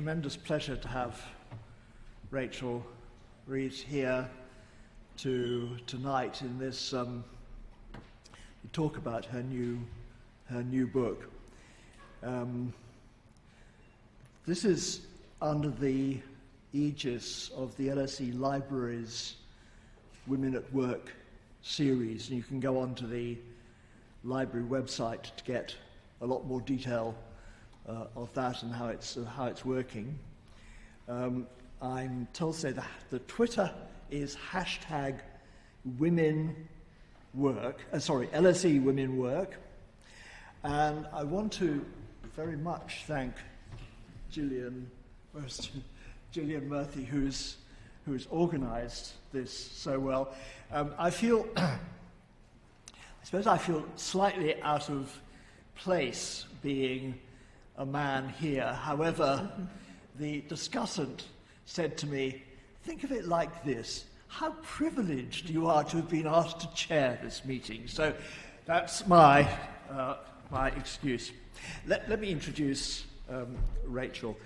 Tremendous pleasure to have Rachel Reeves here tonight in this to talk about her new book. This is under the aegis of the LSE Library's Women at Work series, and you can go onto the library website to get a lot more detail of that and how it's working. I'm told to say that the Twitter is #WomenWork, LSE Women Work, and I want to very much thank Gillian Murphy, who's organised this so well. I suppose I feel slightly out of place being a man here. However, the discussant said to me, think of it like this: how privileged you are to have been asked to chair this meeting. So that's my excuse. Let me introduce Rachel.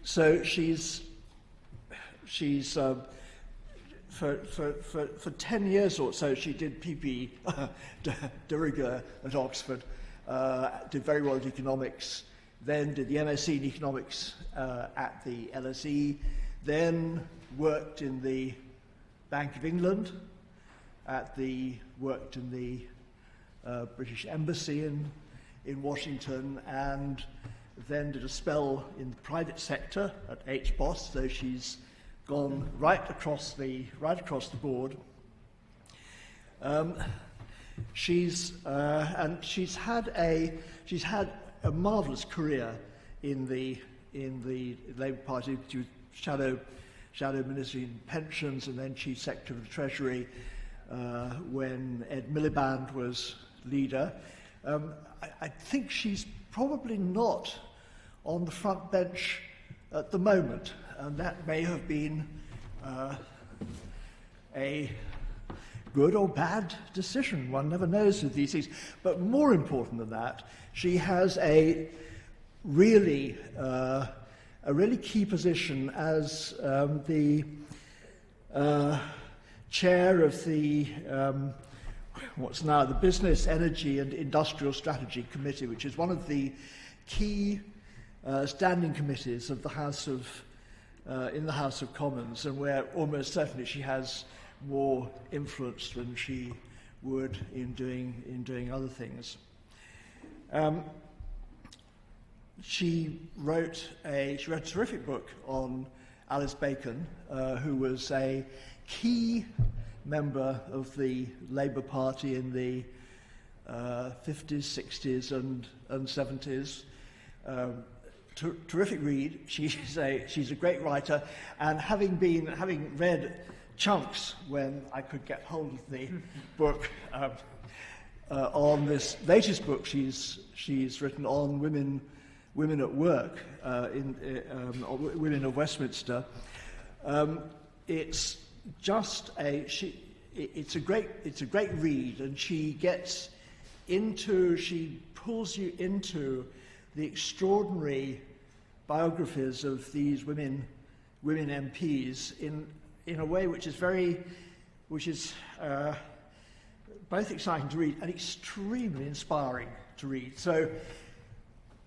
So she's for 10 years or so she did PP de rigueur at Oxford, did very well at economics, then did the MSc in economics at the LSE, then worked in the Bank of England, worked in the British Embassy in Washington, and then did a spell in the private sector at HBOS, so she's gone right across the board. She's had a marvellous career in the Labour Party. She was shadow minister in pensions and then chief secretary of the Treasury when Ed Miliband was leader. I think she's probably not on the front bench at the moment, and that may have been a good or bad decision. One never knows with these things. But more important than that, she has a really key position as the chair of the what's now the Business, Energy and Industrial Strategy Committee, which is one of the key standing committees of the House of in the House of Commons, and where almost certainly she has more influence than she would in doing other things. She wrote a terrific book on Alice Bacon, who was a key member of the Labour Party in the 50s, 60s and 70s. Terrific read. She's a great writer, and having read chunks when I could get hold of the book on this latest book she's written on women at work Women of Westminster. It's just it's a great read, and she pulls you into the extraordinary biographies of these women MPs in a way which is both exciting to read and extremely inspiring to read. So,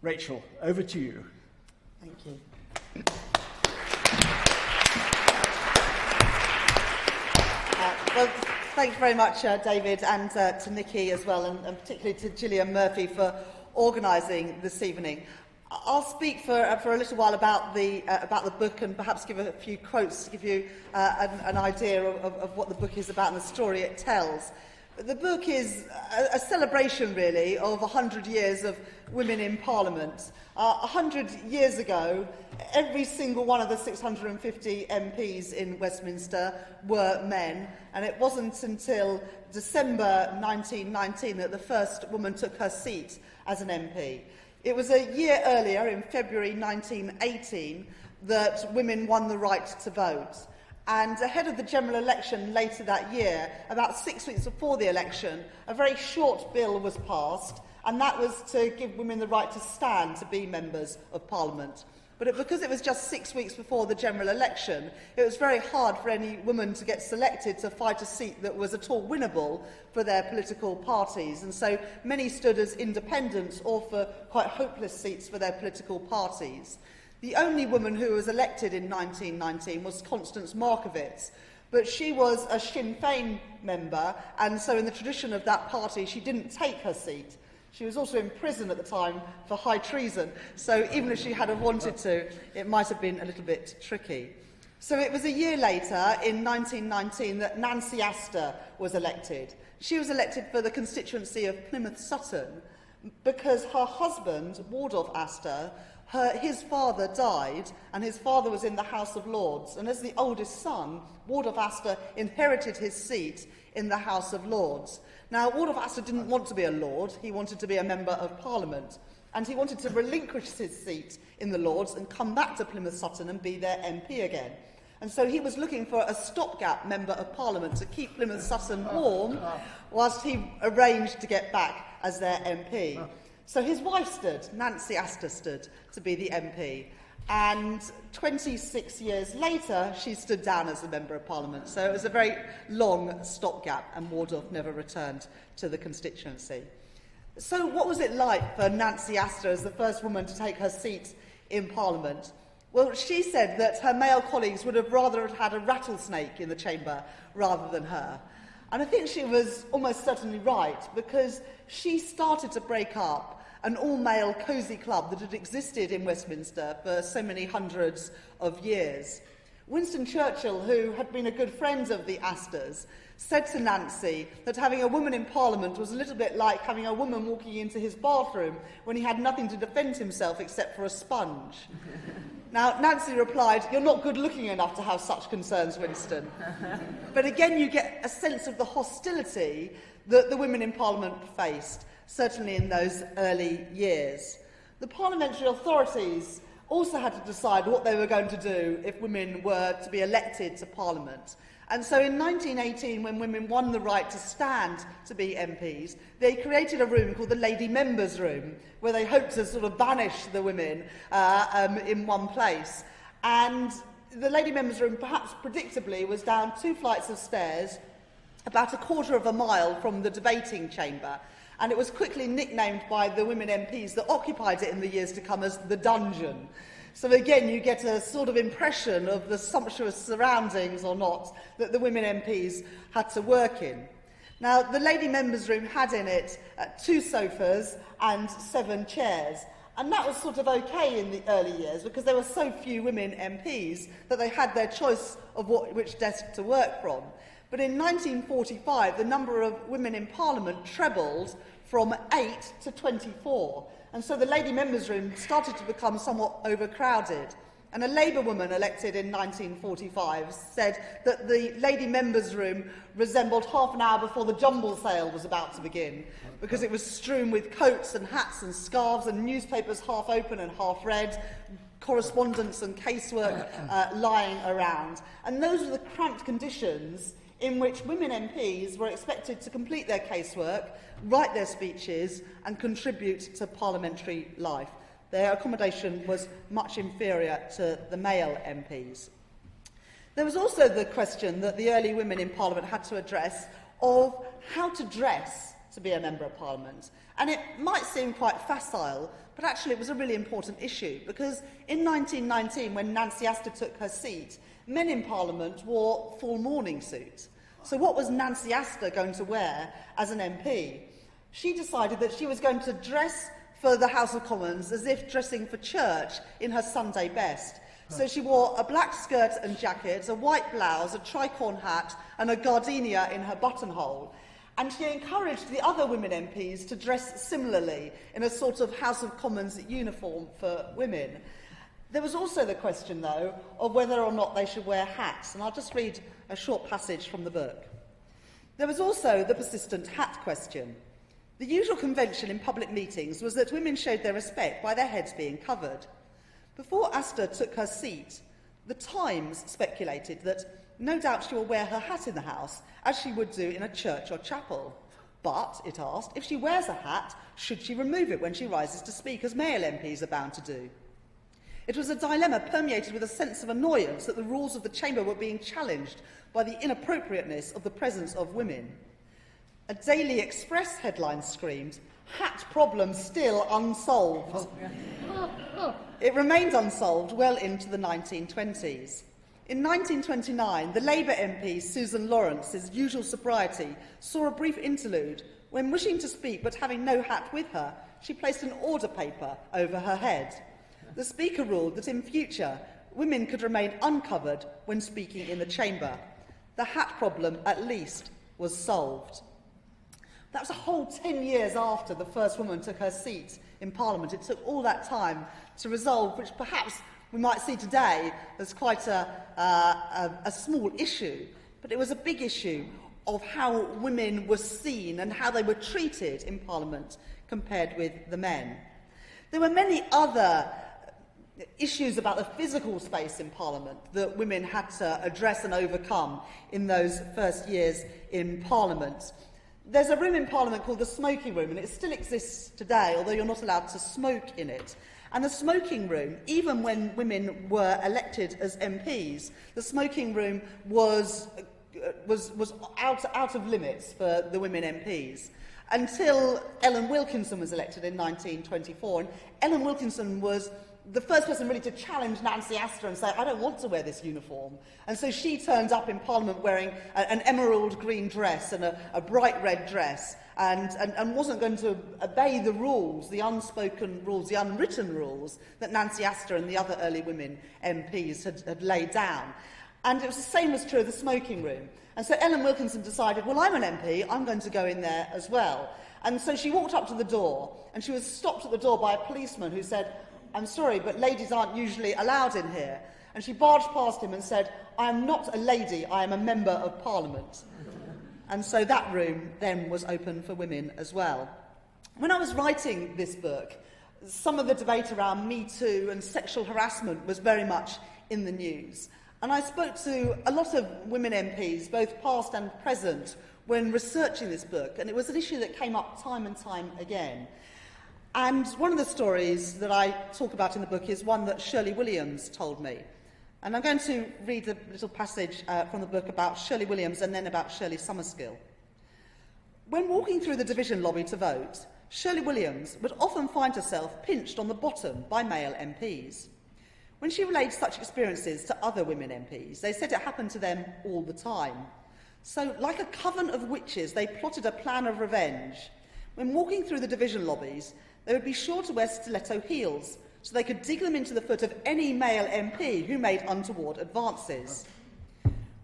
Rachel, over to you. Thank you. Well, thanks very much, David, and to Nikki as well, and particularly to Gillian Murphy for organising this evening. I'll speak for a little while about the book and perhaps give a few quotes to give you an idea of what the book is about and the story it tells. But the book is a celebration, really, of 100 years of women in Parliament. 100 years ago, every single one of the 650 MPs in Westminster were men, and it wasn't until December 1919 that the first woman took her seat as an MP. It was a year earlier, in February 1918, that women won the right to vote. And ahead of the general election later that year, about 6 weeks before the election, a very short bill was passed, and that was to give women the right to stand to be members of Parliament. But because it was just 6 weeks before the general election, it was very hard for any woman to get selected to fight a seat that was at all winnable for their political parties. And so many stood as independents or for quite hopeless seats for their political parties. The only woman who was elected in 1919 was Constance Markievicz, but she was a Sinn Féin member, and so in the tradition of that party, she didn't take her seat. She was also in prison at the time for high treason, so even if she had have wanted to, it might have been a little bit tricky. So it was a year later, in 1919, that Nancy Astor was elected. She was elected for the constituency of Plymouth Sutton because her husband, Wardolph Astor, his father died, and his father was in the House of Lords. And as the oldest son, Wardolph Astor inherited his seat in the House of Lords. Now, Wardolph Astor didn't want to be a Lord, he wanted to be a Member of Parliament, and he wanted to relinquish his seat in the Lords and come back to Plymouth Sutton and be their MP again. And so he was looking for a stopgap Member of Parliament to keep Plymouth Sutton warm whilst he arranged to get back as their MP. So his wife stood, Nancy Astor stood, to be the MP. And 26 years later, she stood down as a Member of Parliament. So it was a very long stopgap, and Wardolph never returned to the constituency. So what was it like for Nancy Astor as the first woman to take her seat in Parliament? Well, she said that her male colleagues would have rather had a rattlesnake in the chamber rather than her. And I think she was almost certainly right, because she started to break up an all-male cosy club that had existed in Westminster for so many hundreds of years. Winston Churchill, who had been a good friend of the Astors, said to Nancy that having a woman in Parliament was a little bit like having a woman walking into his bathroom when he had nothing to defend himself except for a sponge. Now, Nancy replied, "You're not good-looking enough to have such concerns, Winston." But again, you get a sense of the hostility that the women in Parliament faced, certainly in those early years. The parliamentary authorities also had to decide what they were going to do if women were to be elected to Parliament. And so in 1918, when women won the right to stand to be MPs, they created a room called the Lady Members' Room, where they hoped to sort of banish the women in one place. And the Lady Members' Room, perhaps predictably, was down 2 flights of stairs, about a quarter of a mile from the debating chamber. And it was quickly nicknamed by the women MPs that occupied it in the years to come as the dungeon. So again, you get a sort of impression of the sumptuous surroundings or not that the women MPs had to work in. Now, the Lady Members' Room had in it 2 sofas and 7 chairs. And that was sort of okay in the early years because there were so few women MPs that they had their choice of which desk to work from. But in 1945, the number of women in Parliament trebled from 8 to 24. And so the Lady Members' Room started to become somewhat overcrowded. And a Labour woman elected in 1945 said that the Lady Members' Room resembled half an hour before the jumble sale was about to begin, because it was strewn with coats and hats and scarves and newspapers half open and half read, correspondence and casework lying around. And those were the cramped conditions in which women MPs were expected to complete their casework, write their speeches and contribute to parliamentary life. Their accommodation was much inferior to the male MPs. There was also the question that the early women in Parliament had to address of how to dress to be a Member of Parliament. And it might seem quite facile, but actually it was a really important issue, because in 1919, when Nancy Astor took her seat, men in Parliament wore full morning suits. So what was Nancy Astor going to wear as an MP? She decided that she was going to dress for the House of Commons as if dressing for church in her Sunday best. So she wore a black skirt and jacket, a white blouse, a tricorn hat and a gardenia in her buttonhole. And she encouraged the other women MPs to dress similarly in a sort of House of Commons uniform for women. There was also the question, though, of whether or not they should wear hats, and I'll just read a short passage from the book. There was also the persistent hat question. The usual convention in public meetings was that women showed their respect by their heads being covered. Before Astor took her seat, the Times speculated that no doubt she will wear her hat in the House, as she would do in a church or chapel. But, it asked, if she wears a hat, should she remove it when she rises to speak, as male MPs are bound to do? It was a dilemma permeated with a sense of annoyance that the rules of the chamber were being challenged by the inappropriateness of the presence of women. A Daily Express headline screamed, "Hat problem still unsolved." It remained unsolved well into the 1920s. In 1929, the Labour MP Susan Lawrence's usual sobriety saw a brief interlude when, wishing to speak but having no hat with her, she placed an order paper over her head. The Speaker ruled that in future, women could remain uncovered when speaking in the chamber. The hat problem, at least, was solved. That was a whole 10 years after the first woman took her seat in Parliament. It took all that time to resolve, which perhaps we might see today as quite a small issue, but it was a big issue of how women were seen and how they were treated in Parliament compared with the men. There were many other issues about the physical space in Parliament that women had to address and overcome in those first years in Parliament. There's a room in Parliament called the smoking room, and it still exists today, although you're not allowed to smoke in it. And the smoking room, even when women were elected as MPs, the smoking room was out of limits for the women MPs until Ellen Wilkinson was elected in 1924. And Ellen Wilkinson was the first person really to challenge Nancy Astor and say, I don't want to wear this uniform. And so she turned up in Parliament wearing an emerald green dress and a bright red dress and wasn't going to obey the rules, the unspoken rules, the unwritten rules that Nancy Astor and the other early women MPs had laid down. And it was the same was true of the smoking room. And so Ellen Wilkinson decided, well, I'm an MP, I'm going to go in there as well. And so she walked up to the door, and she was stopped at the door by a policeman who said, I'm sorry, but ladies aren't usually allowed in here. And she barged past him and said, I am not a lady, I am a member of Parliament. And so that room then was open for women as well. When I was writing this book, some of the debate around Me Too and sexual harassment was very much in the news. And I spoke to a lot of women MPs, both past and present, when researching this book, and it was an issue that came up time and time again. And one of the stories that I talk about in the book is one that Shirley Williams told me. And I'm going to read a little passage from the book about Shirley Williams and then about Shirley Somerskill. When walking through the division lobby to vote, Shirley Williams would often find herself pinched on the bottom by male MPs. When she relayed such experiences to other women MPs, they said it happened to them all the time. So, like a coven of witches, they plotted a plan of revenge. When walking through the division lobbies, they would be sure to wear stiletto heels, so they could dig them into the foot of any male MP who made untoward advances.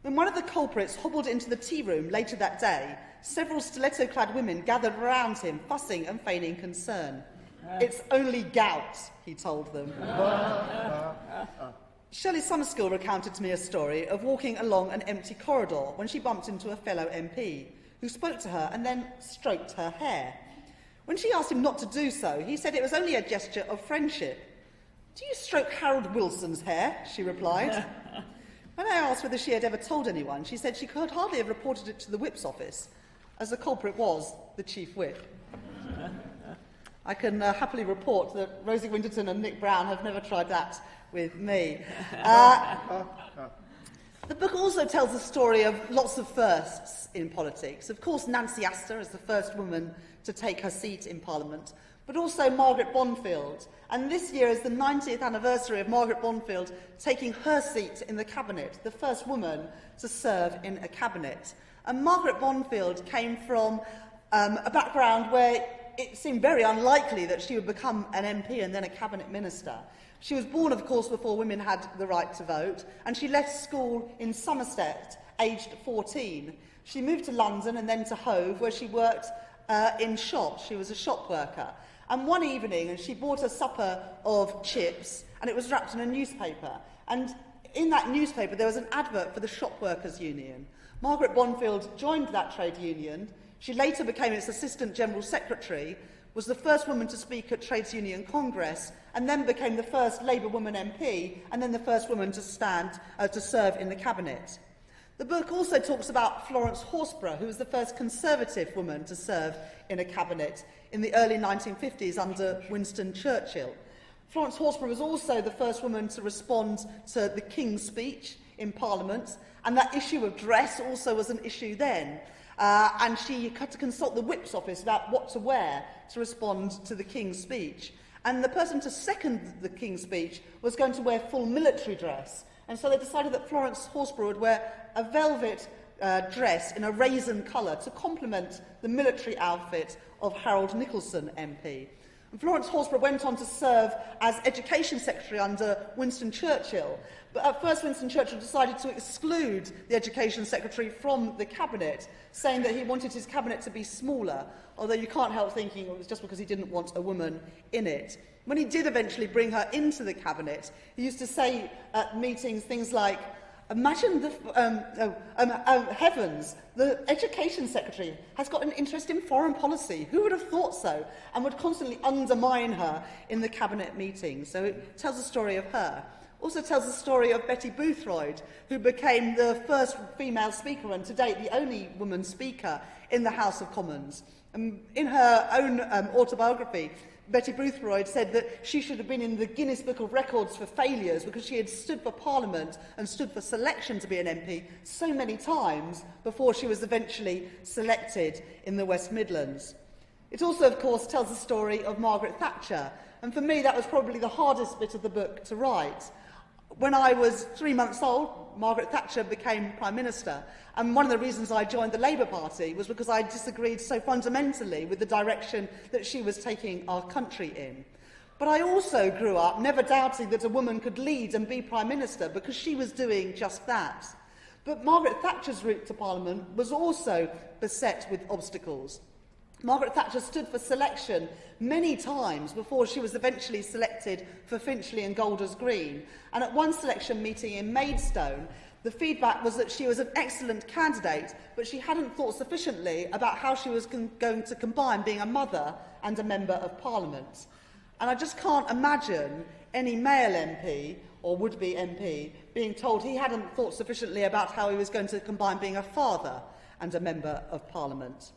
When one of the culprits hobbled into the tea room later that day, several stiletto-clad women gathered around him, fussing and feigning concern. It's only gout, he told them. Shirley Somerskill recounted to me a story of walking along an empty corridor when she bumped into a fellow MP, who spoke to her and then stroked her hair. When she asked him not to do so, he said it was only a gesture of friendship. Do you stroke Harold Wilson's hair? She replied. When I asked whether she had ever told anyone, she said she could hardly have reported it to the whip's office, as the culprit was the chief whip. I can happily report that Rosie Winterton and Nick Brown have never tried that with me. The book also tells the story of lots of firsts in politics. Of course, Nancy Astor is the first woman to take her seat in Parliament, but also Margaret Bonfield. And this year is the 90th anniversary of Margaret Bonfield taking her seat in the Cabinet, the first woman to serve in a Cabinet. And Margaret Bonfield came from a background where it seemed very unlikely that she would become an MP and then a Cabinet Minister. She was born, of course, before women had the right to vote, and she left school in Somerset, aged 14. She moved to London and then to Hove, where she worked in shops. She was a shop worker. And one evening, she bought a supper of chips, and it was wrapped in a newspaper. And in that newspaper, there was an advert for the Shop Workers' Union. Margaret Bonfield joined that trade union. She later became its Assistant General Secretary, was the first woman to speak at Trades Union Congress, and then became the first Labour woman MP, and then the first woman to serve in the Cabinet. The book also talks about Florence Horsburgh, who was the first Conservative woman to serve in a Cabinet in the early 1950s under Winston Churchill. Florence Horsburgh was also the first woman to respond to the King's speech in Parliament, and that issue of dress also was an issue then. And she had to consult the Whip's office about what to wear to respond to the King's speech. And the person to second the King's speech was going to wear full military dress. And so they decided that Florence Horsburgh would wear a velvet dress in a raisin colour to complement the military outfit of Harold Nicholson MP. And Florence Horsburgh went on to serve as Education Secretary under Winston Churchill. But at first Winston Churchill decided to exclude the Education Secretary from the Cabinet, saying that he wanted his Cabinet to be smaller, although you can't help thinking it was just because he didn't want a woman in it. When he did eventually bring her into the Cabinet, he used to say at meetings things like, "Imagine heavens, the Education Secretary has got an interest in foreign policy. Who would have thought so?" And would constantly undermine her in the Cabinet meetings. So it tells a story of her. Also tells the story of Betty Boothroyd, who became the first female speaker and to date the only woman speaker in the House of Commons. In her own autobiography, Betty Boothroyd said that she should have been in the Guinness Book of Records for failures because she had stood for Parliament and stood for selection to be an MP so many times before she was eventually selected in the West Midlands. It also, of course, tells the story of Margaret Thatcher, and for me that was probably the hardest bit of the book to write. When I was 3 months old, Margaret Thatcher became Prime Minister, and one of the reasons I joined the Labour Party was because I disagreed so fundamentally with the direction that she was taking our country in. But I also grew up never doubting that a woman could lead and be Prime Minister because she was doing just that. But Margaret Thatcher's route to Parliament was also beset with obstacles. Margaret Thatcher stood for selection many times before she was eventually selected for Finchley and Golders Green. And at one selection meeting in Maidstone, the feedback was that she was an excellent candidate, but she hadn't thought sufficiently about how she was going to combine being a mother and a Member of Parliament. And I just can't imagine any male MP or would-be MP being told he hadn't thought sufficiently about how he was going to combine being a father and a Member of Parliament.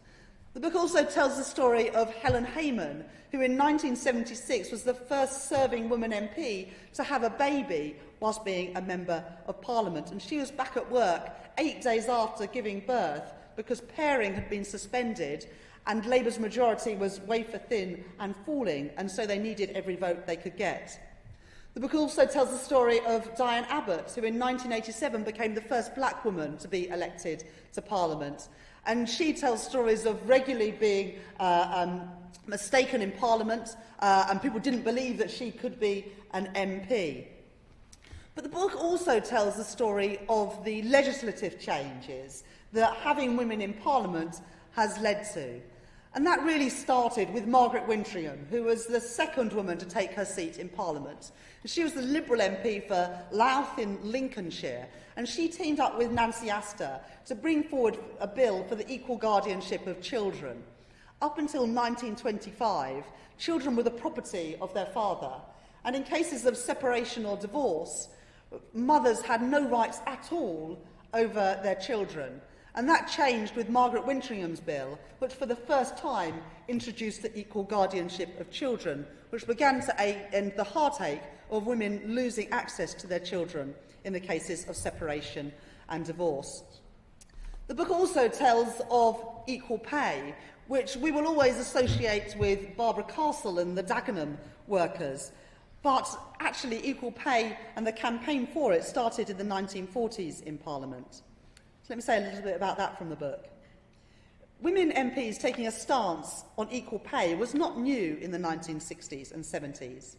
The book also tells the story of Helen Hayman, who in 1976 was the first serving woman MP to have a baby whilst being a Member of Parliament. And she was back at work 8 days after giving birth because pairing had been suspended and Labour's majority was wafer thin and falling, and so they needed every vote they could get. The book also tells the story of Diane Abbott, who in 1987 became the first black woman to be elected to Parliament. And she tells stories of regularly being mistaken in Parliament, and people didn't believe that she could be an MP. But the book also tells the story of the legislative changes that having women in Parliament has led to. And that really started with Margaret Wintringham, who was the second woman to take her seat in Parliament. She was the Liberal MP for Louth in Lincolnshire, and she teamed up with Nancy Astor to bring forward a bill for the equal guardianship of children. Up until 1925, children were the property of their father, and in cases of separation or divorce, mothers had no rights at all over their children. And that changed with Margaret Winteringham's bill, which for the first time introduced the equal guardianship of children, which began to end the heartache of women losing access to their children in the cases of separation and divorce. The book also tells of equal pay, which we will always associate with Barbara Castle and the Dagenham workers. But actually, equal pay and the campaign for it started in the 1940s in Parliament. So let me say a little bit about that from the book. Women MPs taking a stance on equal pay was not new in the 1960s and 70s.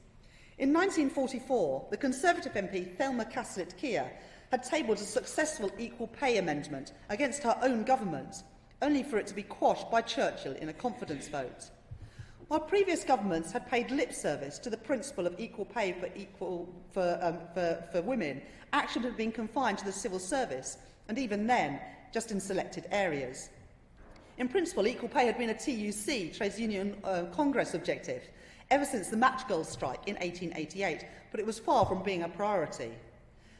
In 1944, the Conservative MP Thelma Caslett-Keir had tabled a successful equal pay amendment against her own government, only for it to be quashed by Churchill in a confidence vote. While previous governments had paid lip service to the principle of equal pay for women, action had been confined to the civil service, and even then, just in selected areas. In principle, equal pay had been a TUC, Trades Union Congress objective, ever since the match girls strike in 1888, but it was far from being a priority.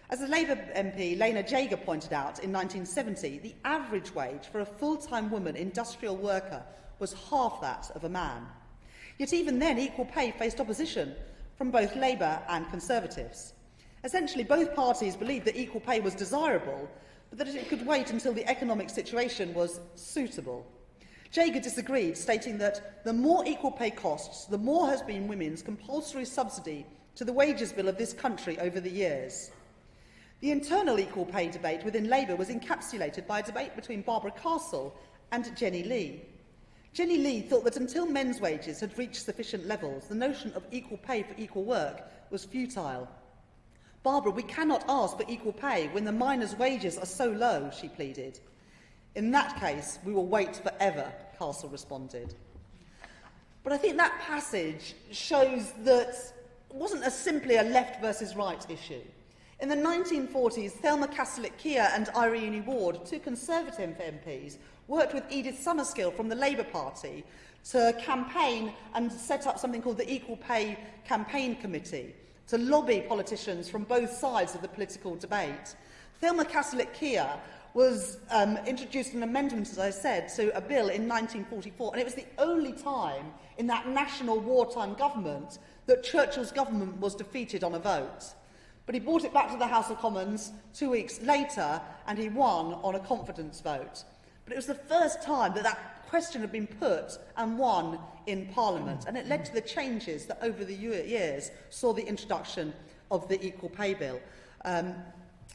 As the Labour MP Lena Jager pointed out in 1970, the average wage for a full-time woman industrial worker was half that of a man. Yet even then, equal pay faced opposition, from both Labour and Conservatives. Essentially, both parties believed that equal pay was desirable, but that it could wait until the economic situation was suitable. Jager disagreed, stating that the more equal pay costs, the more has been women's compulsory subsidy to the wages bill of this country over the years. The internal equal pay debate within Labour was encapsulated by a debate between Barbara Castle and Jenny Lee. Jenny Lee thought that until men's wages had reached sufficient levels, the notion of equal pay for equal work was futile. "Barbara, we cannot ask for equal pay when the miners' wages are so low," she pleaded. "In that case, we will wait forever," Castle responded. But I think that passage shows that it wasn't simply a left versus right issue. In the 1940s, Thelma Castlett-Keir and Irene Ward, two Conservative MPs, worked with Edith Summerskill from the Labour Party to campaign and set up something called the Equal Pay Campaign Committee to lobby politicians from both sides of the political debate. Thelma Castlett-Keir was introduced an amendment, as I said, to a bill in 1944, and it was the only time in that national wartime government that Churchill's government was defeated on a vote. But he brought it back to the House of Commons 2 weeks later, and he won on a confidence vote. But it was the first time that that question had been put and won in Parliament, and it led to the changes that over the years saw the introduction of the Equal Pay Bill.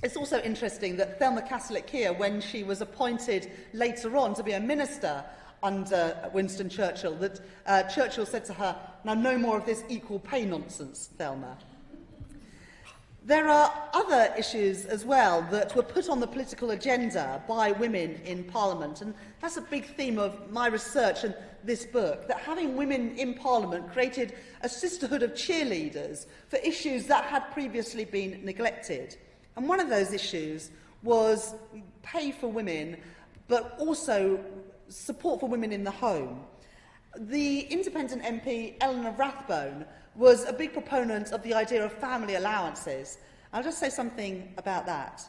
It's also interesting that Thelma Castlett-Keir, when she was appointed later on to be a minister under Winston Churchill, that Churchill said to her, "Now, no more of this equal pay nonsense, Thelma." There are other issues as well that were put on the political agenda by women in Parliament, and that's a big theme of my research and this book, that having women in Parliament created a sisterhood of cheerleaders for issues that had previously been neglected. And one of those issues was pay for women, but also support for women in the home. The independent MP, Eleanor Rathbone, was a big proponent of the idea of family allowances. I'll just say something about that.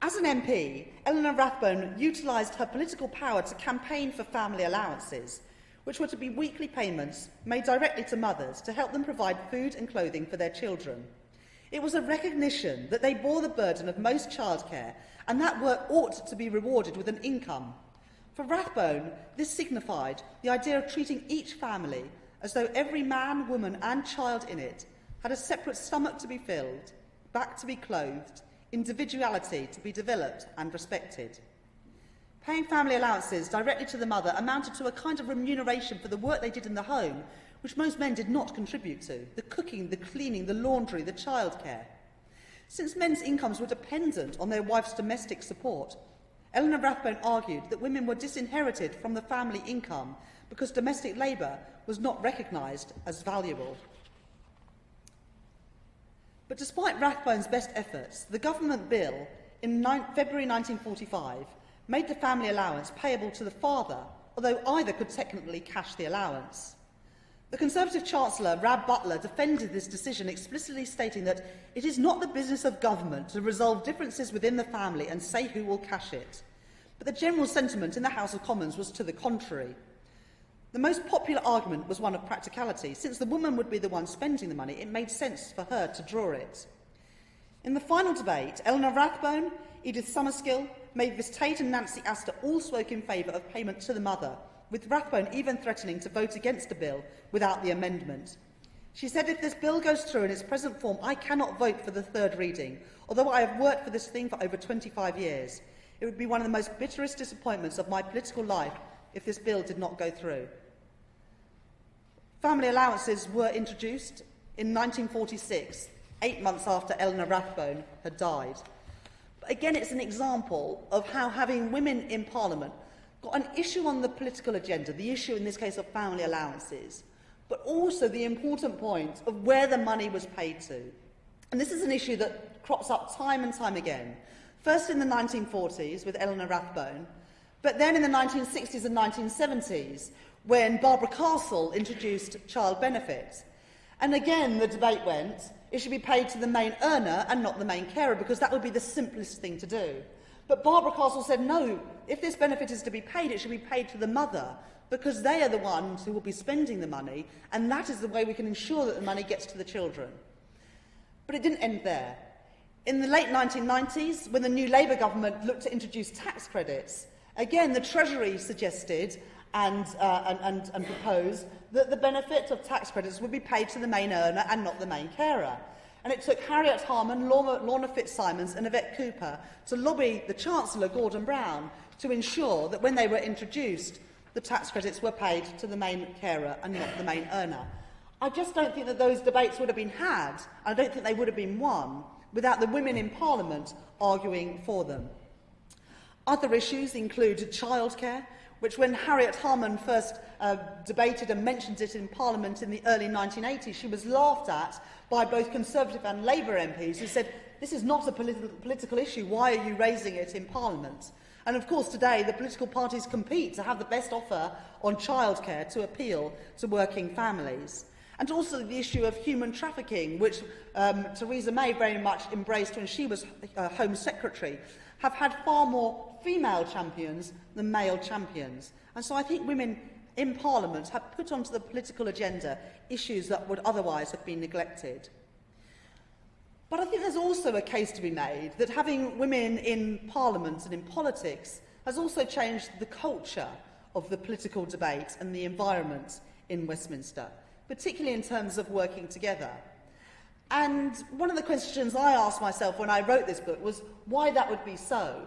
As an MP, Eleanor Rathbone utilised her political power to campaign for family allowances, which were to be weekly payments made directly to mothers to help them provide food and clothing for their children. It was a recognition that they bore the burden of most childcare, and that work ought to be rewarded with an income. For Rathbone, this signified the idea of treating each family as though every man, woman and child in it had a separate stomach to be filled, back to be clothed, individuality to be developed and respected. Paying family allowances directly to the mother amounted to a kind of remuneration for the work they did in the home, which most men did not contribute to: the cooking, the cleaning, the laundry, the childcare. Since men's incomes were dependent on their wife's domestic support, Eleanor Rathbone argued that women were disinherited from the family income because domestic labour was not recognised as valuable. But despite Rathbone's best efforts, the government bill in February 1945 made the family allowance payable to the father, although either could technically cash the allowance. The Conservative Chancellor, Rab Butler, defended this decision, explicitly stating that it is not the business of government to resolve differences within the family and say who will cash it. But the general sentiment in the House of Commons was to the contrary. The most popular argument was one of practicality. Since the woman would be the one spending the money, it made sense for her to draw it. In the final debate, Eleanor Rathbone, Edith Summerskill, Mavis Tate and Nancy Astor all spoke in favour of payment to the mother, with Rathbone even threatening to vote against the bill without the amendment. She said, "If this bill goes through in its present form, I cannot vote for the third reading, although I have worked for this thing for over 25 years. It would be one of the most bitterest disappointments of my political life if this bill did not go through." Family allowances were introduced in 1946, 8 months after Eleanor Rathbone had died. But again, it's an example of how having women in Parliament got an issue on the political agenda, the issue in this case of family allowances, but also the important point of where the money was paid to. And this is an issue that crops up time and time again, first in the 1940s with Eleanor Rathbone, but then in the 1960s and 1970s when Barbara Castle introduced child benefit. And again, the debate went, it should be paid to the main earner and not the main carer, because that would be the simplest thing to do. But Barbara Castle said, no, if this benefit is to be paid, it should be paid to the mother, because they are the ones who will be spending the money, and that is the way we can ensure that the money gets to the children. But it didn't end there. In the late 1990s, when the new Labour government looked to introduce tax credits, again the Treasury suggested and proposed that the benefit of tax credits would be paid to the main earner and not the main carer. And it took Harriet Harman, Lorna Fitzsimons and Yvette Cooper to lobby the Chancellor, Gordon Brown, to ensure that when they were introduced, the tax credits were paid to the main carer and not the main earner. I just don't think that those debates would have been had, and I don't think they would have been won, without the women in Parliament arguing for them. Other issues include childcare, which when Harriet Harman first debated and mentioned it in Parliament in the early 1980s, she was laughed at by both Conservative and Labour MPs who said, "This is not a political issue, why are you raising it in Parliament?" And of course today the political parties compete to have the best offer on childcare to appeal to working families. And also the issue of human trafficking, which Theresa May very much embraced when she was Home Secretary, have had far more female champions than male champions. And so I think women in Parliament have put onto the political agenda issues that would otherwise have been neglected. But I think there's also a case to be made that having women in Parliament and in politics has also changed the culture of the political debate and the environment in Westminster, particularly in terms of working together. And one of the questions I asked myself when I wrote this book was why that would be so.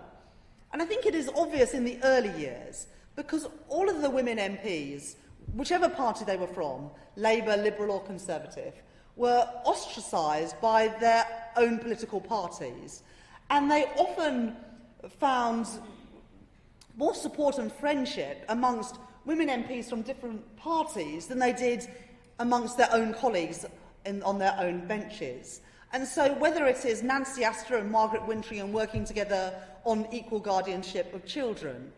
And I think it is obvious in the early years, because all of the women MPs, whichever party they were from, Labour, Liberal or Conservative, were ostracised by their own political parties. And they often found more support and friendship amongst women MPs from different parties than they did amongst their own colleagues on their own benches. And so whether it is Nancy Astor and Margaret Bonfield working together on equal guardianship of children,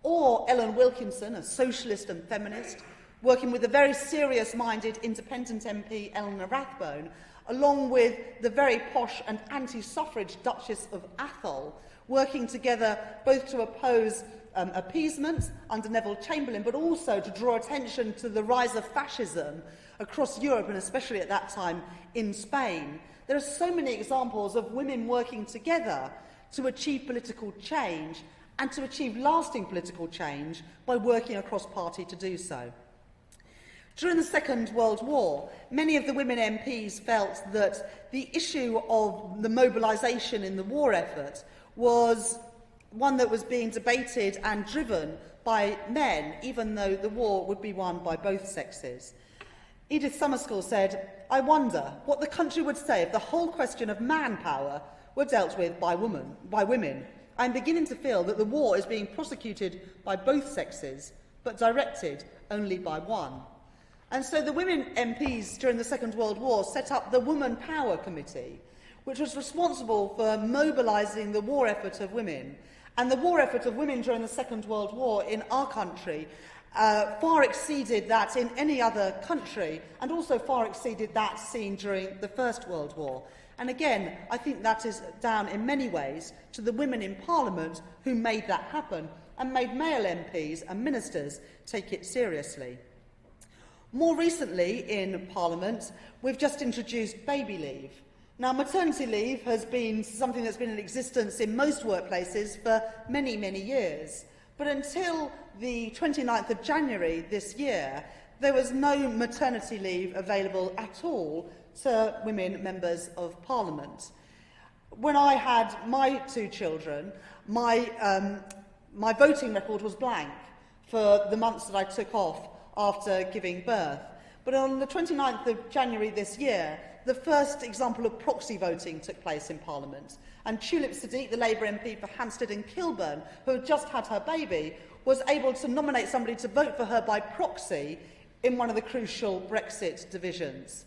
or Ellen Wilkinson, a socialist and feminist, working with the very serious-minded independent MP Eleanor Rathbone, along with the very posh and anti-suffrage Duchess of Atholl, working together both to oppose appeasement under Neville Chamberlain, but also to draw attention to the rise of fascism across Europe, and especially at that time in Spain. There are so many examples of women working together to achieve political change and to achieve lasting political change by working across party to do so. During the Second World War, many of the women MPs felt that the issue of the mobilisation in the war effort was one that was being debated and driven by men, even though the war would be won by both sexes. Edith Summerskull said, "I wonder what the country would say if the whole question of manpower were dealt with by women. I'm beginning to feel that the war is being prosecuted by both sexes, but directed only by one." And so the women MPs during the Second World War set up the Woman Power Committee, which was responsible for mobilising the war effort of women. And the war effort of women during the Second World War in our country far exceeded that in any other country, and also far exceeded that seen during the First World War. And again, I think that is down in many ways to the women in Parliament who made that happen and made male MPs and ministers take it seriously. More recently in Parliament, we've just introduced baby leave. Now, maternity leave has been something that's been in existence in most workplaces for many, many years. But until the 29th of January this year, there was no maternity leave available at all to women members of Parliament. When I had my two children, my voting record was blank for the months that I took off after giving birth. But on the 29th of January this year, the first example of proxy voting took place in Parliament. And Tulip Siddiq, the Labour MP for Hampstead and Kilburn, who had just had her baby, was able to nominate somebody to vote for her by proxy in one of the crucial Brexit divisions.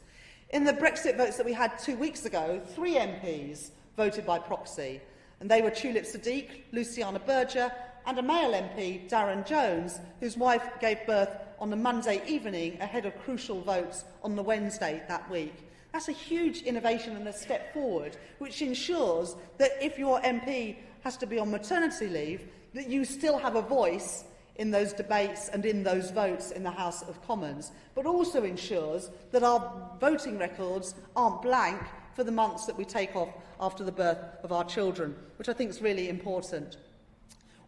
In the Brexit votes that we had 2 weeks ago, 3 MPs voted by proxy, and they were Tulip Siddiq, Luciana Berger, and a male MP, Darren Jones, whose wife gave birth on the Monday evening ahead of crucial votes on the Wednesday that week. That's a huge innovation and a step forward, which ensures that if your MP has to be on maternity leave, that you still have a voice in those debates and in those votes in the House of Commons, but also ensures that our voting records aren't blank for the months that we take off after the birth of our children, which I think is really important.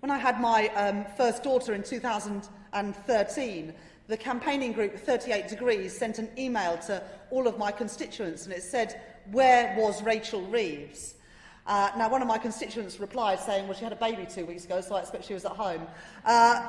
When I had my first daughter in 2013, the campaigning group 38 Degrees sent an email to all of my constituents, and it said, "Where was Rachel Reeves?" Now, one of my constituents replied saying, well, she had a baby 2 weeks ago, so I expect she was at home.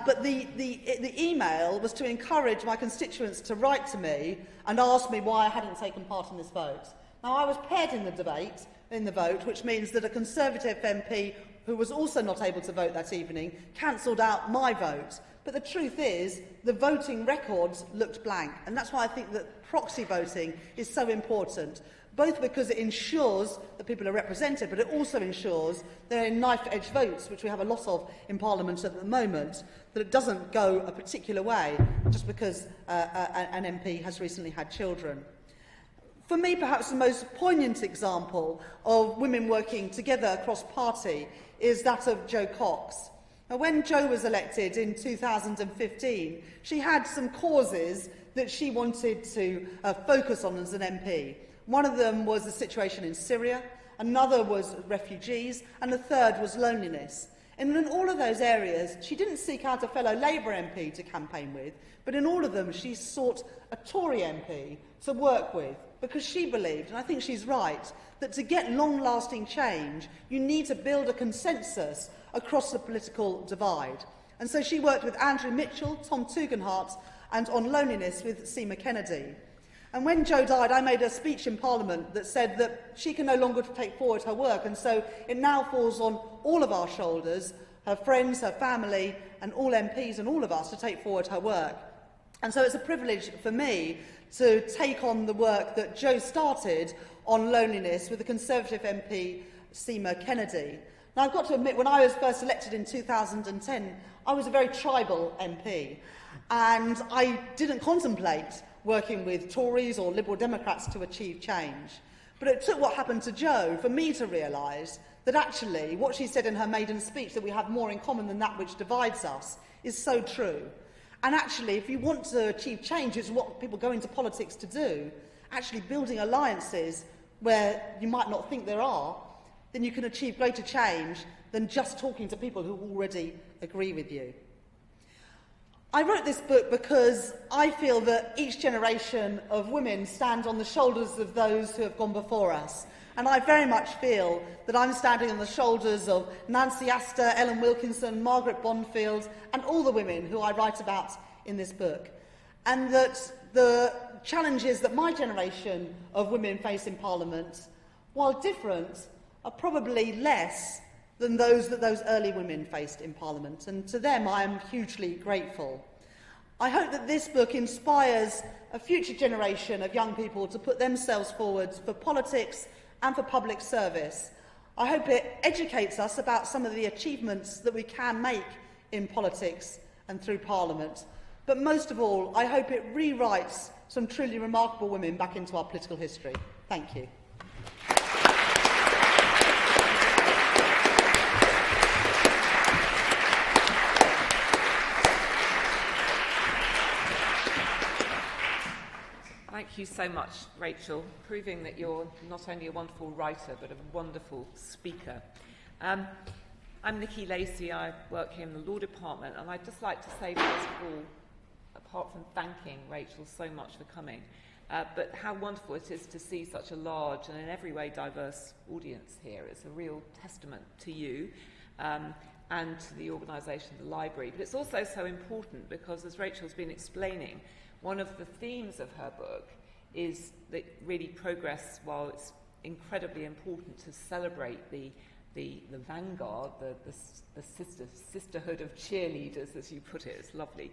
But the email was to encourage my constituents to write to me and ask me why I hadn't taken part in this vote. Now, I was paired in the vote, which means that a Conservative MP who was also not able to vote that evening cancelled out my vote. But the truth is, the voting records looked blank, and that's why I think that proxy voting is so important, both because it ensures that people are represented, but it also ensures that in knife-edge votes, which we have a lot of in Parliament at the moment, that it doesn't go a particular way just because an MP has recently had children. For me, perhaps the most poignant example of women working together across party is that of Jo Cox. Now, when Jo was elected in 2015, she had some causes that she wanted to focus on as an MP. One of them was the situation in Syria, another was refugees, and the third was loneliness. And in all of those areas, she didn't seek out a fellow Labour MP to campaign with, but in all of them she sought a Tory MP to work with, because she believed, and I think she's right, that to get long-lasting change, you need to build a consensus across the political divide. And so she worked with Andrew Mitchell, Tom Tugendhat, and on loneliness with Seema Kennedy. And when Jo died, I made a speech in Parliament that said that she can no longer take forward her work, and so it now falls on all of our shoulders, her friends, her family, and all MPs and all of us to take forward her work. And so it's a privilege for me to take on the work that Jo started on loneliness with the Conservative MP, Seema Kennedy. Now, I've got to admit, when I was first elected in 2010, I was a very tribal MP, and I didn't contemplate working with Tories or Liberal Democrats to achieve change. But it took what happened to Jo for me to realise that actually what she said in her maiden speech, that we have more in common than that which divides us, is so true. And actually, if you want to achieve change, it's what people go into politics to do, actually building alliances where you might not think there are, then you can achieve greater change than just talking to people who already agree with you. I wrote this book because I feel that each generation of women stand on the shoulders of those who have gone before us. And I very much feel that I'm standing on the shoulders of Nancy Astor, Ellen Wilkinson, Margaret Bonfield, and all the women who I write about in this book. And that the challenges that my generation of women face in Parliament, while different, are probably less than those that those early women faced in Parliament, and to them I am hugely grateful. I hope that this book inspires a future generation of young people to put themselves forward for politics and for public service. I hope it educates us about some of the achievements that we can make in politics and through Parliament. But most of all, I hope it rewrites some truly remarkable women back into our political history. Thank you. Thank you so much, Rachel, proving that you're not only a wonderful writer, but a wonderful speaker. I'm Nicola Lacey. I work here in the Law Department, and I'd just like to say, first of all, apart from thanking Rachel so much for coming, but how wonderful it is to see such a large and in every way diverse audience here. It's a real testament to you and to the organisation of the library. But it's also so important because, as Rachel's been explaining, one of the themes of her book is that really progress, while it's incredibly important to celebrate the vanguard, the sisterhood of cheerleaders, as you put it, it's lovely.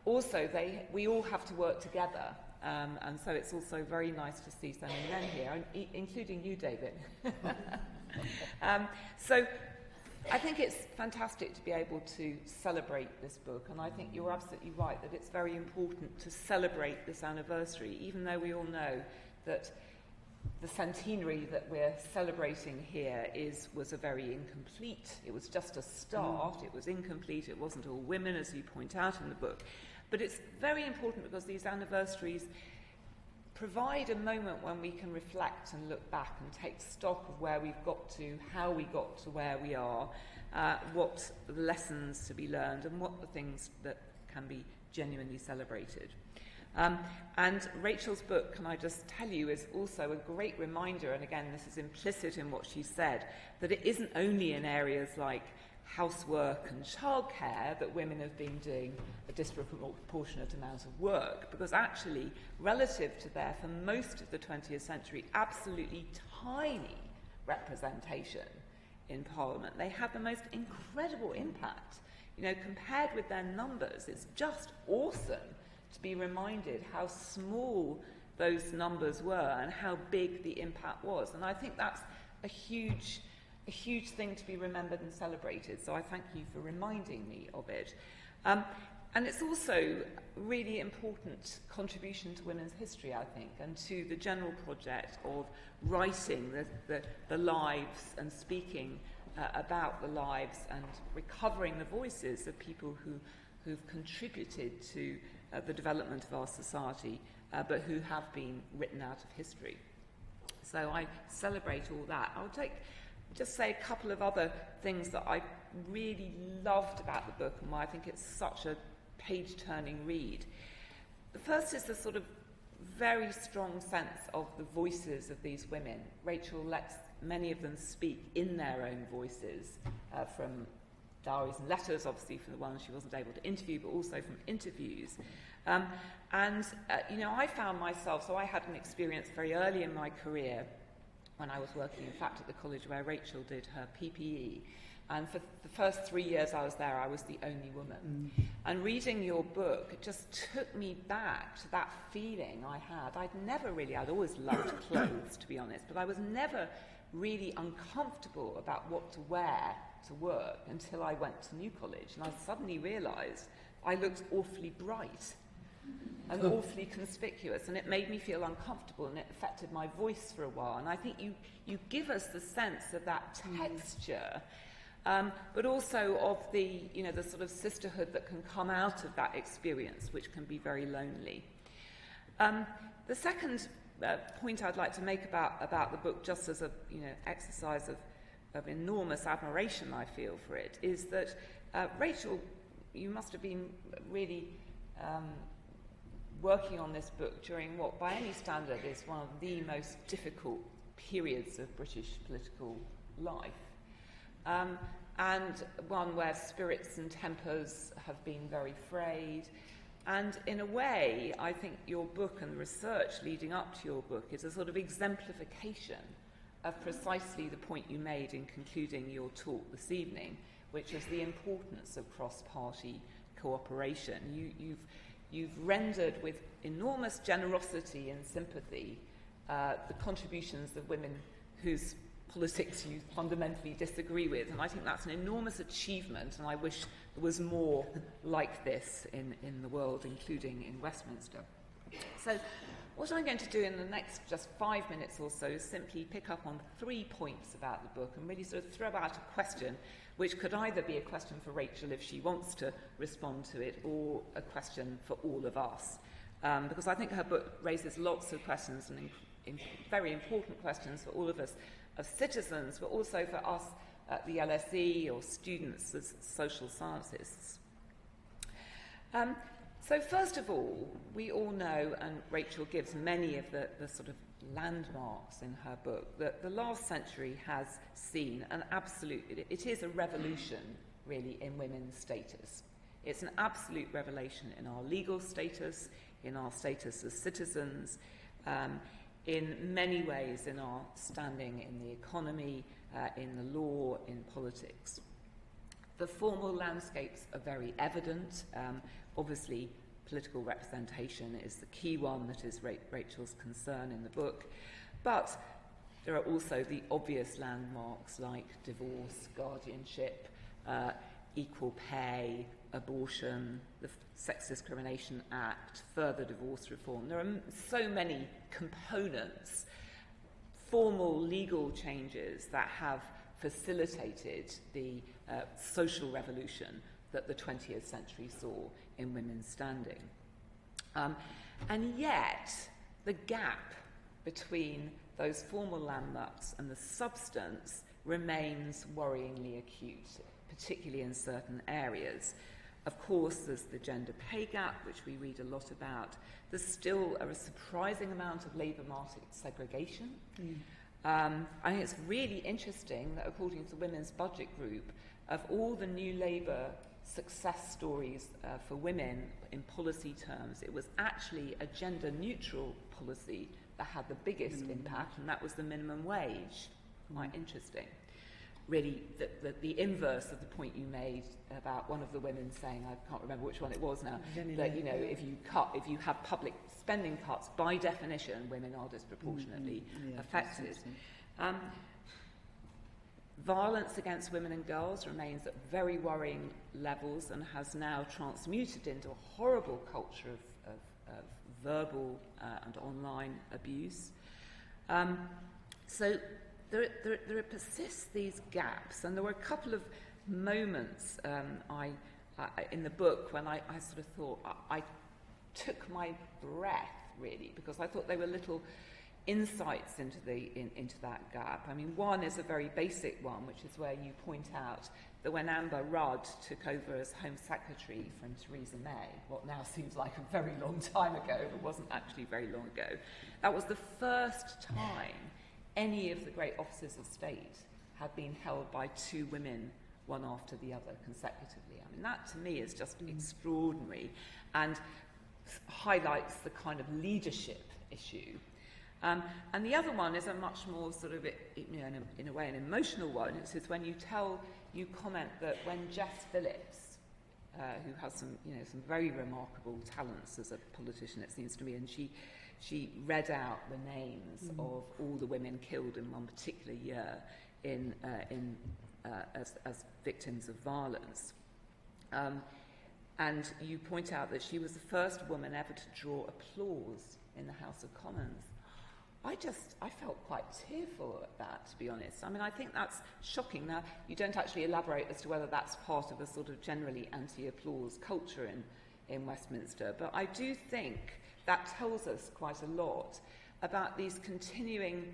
Also, we all have to work together, and so it's also very nice to see so many men here, including you, David. So I think it's fantastic to be able to celebrate this book, and I think you're absolutely right that it's very important to celebrate this anniversary, even though we all know that the centenary that we're celebrating here was a very incomplete. It was just a start. It was incomplete. It wasn't all women, as you point out in the book. But it's very important because these anniversaries provide a moment when we can reflect and look back and take stock of where we've got to, how we got to where we are, what the lessons to be learned, and what the things that can be genuinely celebrated. And Rachel's book, can I just tell you, is also a great reminder, and again, this is implicit in what she said, that it isn't only in areas like housework and childcare that women have been doing a disproportionate amount of work, because actually, relative to their, for most of the 20th century, absolutely tiny representation in Parliament, they had the most incredible impact. You know, compared with their numbers, it's just awesome to be reminded how small those numbers were and how big the impact was. And I think that's a huge thing to be remembered and celebrated. So I thank you for reminding me of it. And it's also a really important contribution to women's history, I think, and to the general project of writing the lives and speaking about the lives and recovering the voices of people who've contributed to the development of our society, but who have been written out of history. So I celebrate all that. I'll just say a couple of other things that I really loved about the book and why I think it's such a page-turning read. The first is the sort of very strong sense of the voices of these women. Rachel lets many of them speak in their own voices, from diaries and letters, obviously from the ones she wasn't able to interview, but also from interviews. You know, I found myself, so I had an experience very early in my career when I was working, in fact, at the college where Rachel did her PPE. And for the first 3 years I was there, I was the only woman. And reading your book, it just took me back to that feeling I had. I'd always loved clothes, to be honest, but I was never really uncomfortable about what to wear to work until I went to New College. And I suddenly realised I looked awfully bright and awfully conspicuous, and it made me feel uncomfortable, and it affected my voice for a while. And I think you give us the sense of that texture, but also of the sort of sisterhood that can come out of that experience, which can be very lonely. The second point I'd like to make about the book, just as a exercise of enormous admiration I feel for it, is that Rachel, you must have been really working on this book during what, by any standard, is one of the most difficult periods of British political life, and one where spirits and tempers have been very frayed. And in a way, I think your book and the research leading up to your book is a sort of exemplification of precisely the point you made in concluding your talk this evening, which is the importance of cross-party cooperation. You've rendered with enormous generosity and sympathy the contributions of women whose politics you fundamentally disagree with, and I think that's an enormous achievement, and I wish there was more like this in the world, including in Westminster. So what I'm going to do in the next just 5 minutes or so is simply pick up on 3 points about the book and really sort of throw out a question which could either be a question for Rachel if she wants to respond to it, or a question for all of us. Because I think her book raises lots of questions, and very important questions for all of us as citizens, but also for us at the LSE or students as social scientists. So first of all, we all know, and Rachel gives many of the sort of landmarks in her book, that the last century has seen an absolute, it is a revolution really in women's status. It's an absolute revelation in our legal status, in our status as citizens, in many ways in our standing in the economy, in the law, in politics. The formal landscapes are very evident. Obviously, political representation is the key one that is Rachel's concern in the book. But there are also the obvious landmarks like divorce, guardianship, equal pay, abortion, the Sex Discrimination Act, further divorce reform. There are so many components formal legal changes that have facilitated the social revolution that the 20th century saw in women's standing. And yet, the gap between those formal landmarks and the substance remains worryingly acute, particularly in certain areas. Of course, there's the gender pay gap, which we read a lot about. There's still a surprising amount of labour market segregation. I think it's really interesting that, according to the Women's Budget Group, of all the new Labour success stories for women in policy terms, it was actually a gender-neutral policy that had the biggest impact, and that was the minimum wage. Quite interesting. Really, the inverse of the point you made about one of the women saying, I can't remember which one it was now, that if you have public spending cuts, by definition, women are disproportionately affected. Violence against women and girls remains at very worrying levels and has now transmuted into a horrible culture of verbal and online abuse. So there persist these gaps, and there were a couple of moments in the book when I sort of thought I took my breath, really, because I thought they were little insights into that gap. I mean, one is a very basic one, which is where you point out that when Amber Rudd took over as Home Secretary from Theresa May, what now seems like a very long time ago, but wasn't actually very long ago, that was the first time any of the great offices of state had been held by two women, one after the other, consecutively. I mean, that to me is just extraordinary and highlights the kind of leadership issue. And the other one is a much more sort of, in a way, an emotional one. It's when you comment that when Jess Phillips, who has some very remarkable talents as a politician, it seems to me, and she read out the names of all the women killed in one particular year as victims of violence. And you point out that she was the first woman ever to draw applause in the House of Commons. I felt quite tearful at that, to be honest. I mean, I think that's shocking. Now, you don't actually elaborate as to whether that's part of a sort of generally anti-applause culture in Westminster, but I do think that tells us quite a lot about these continuing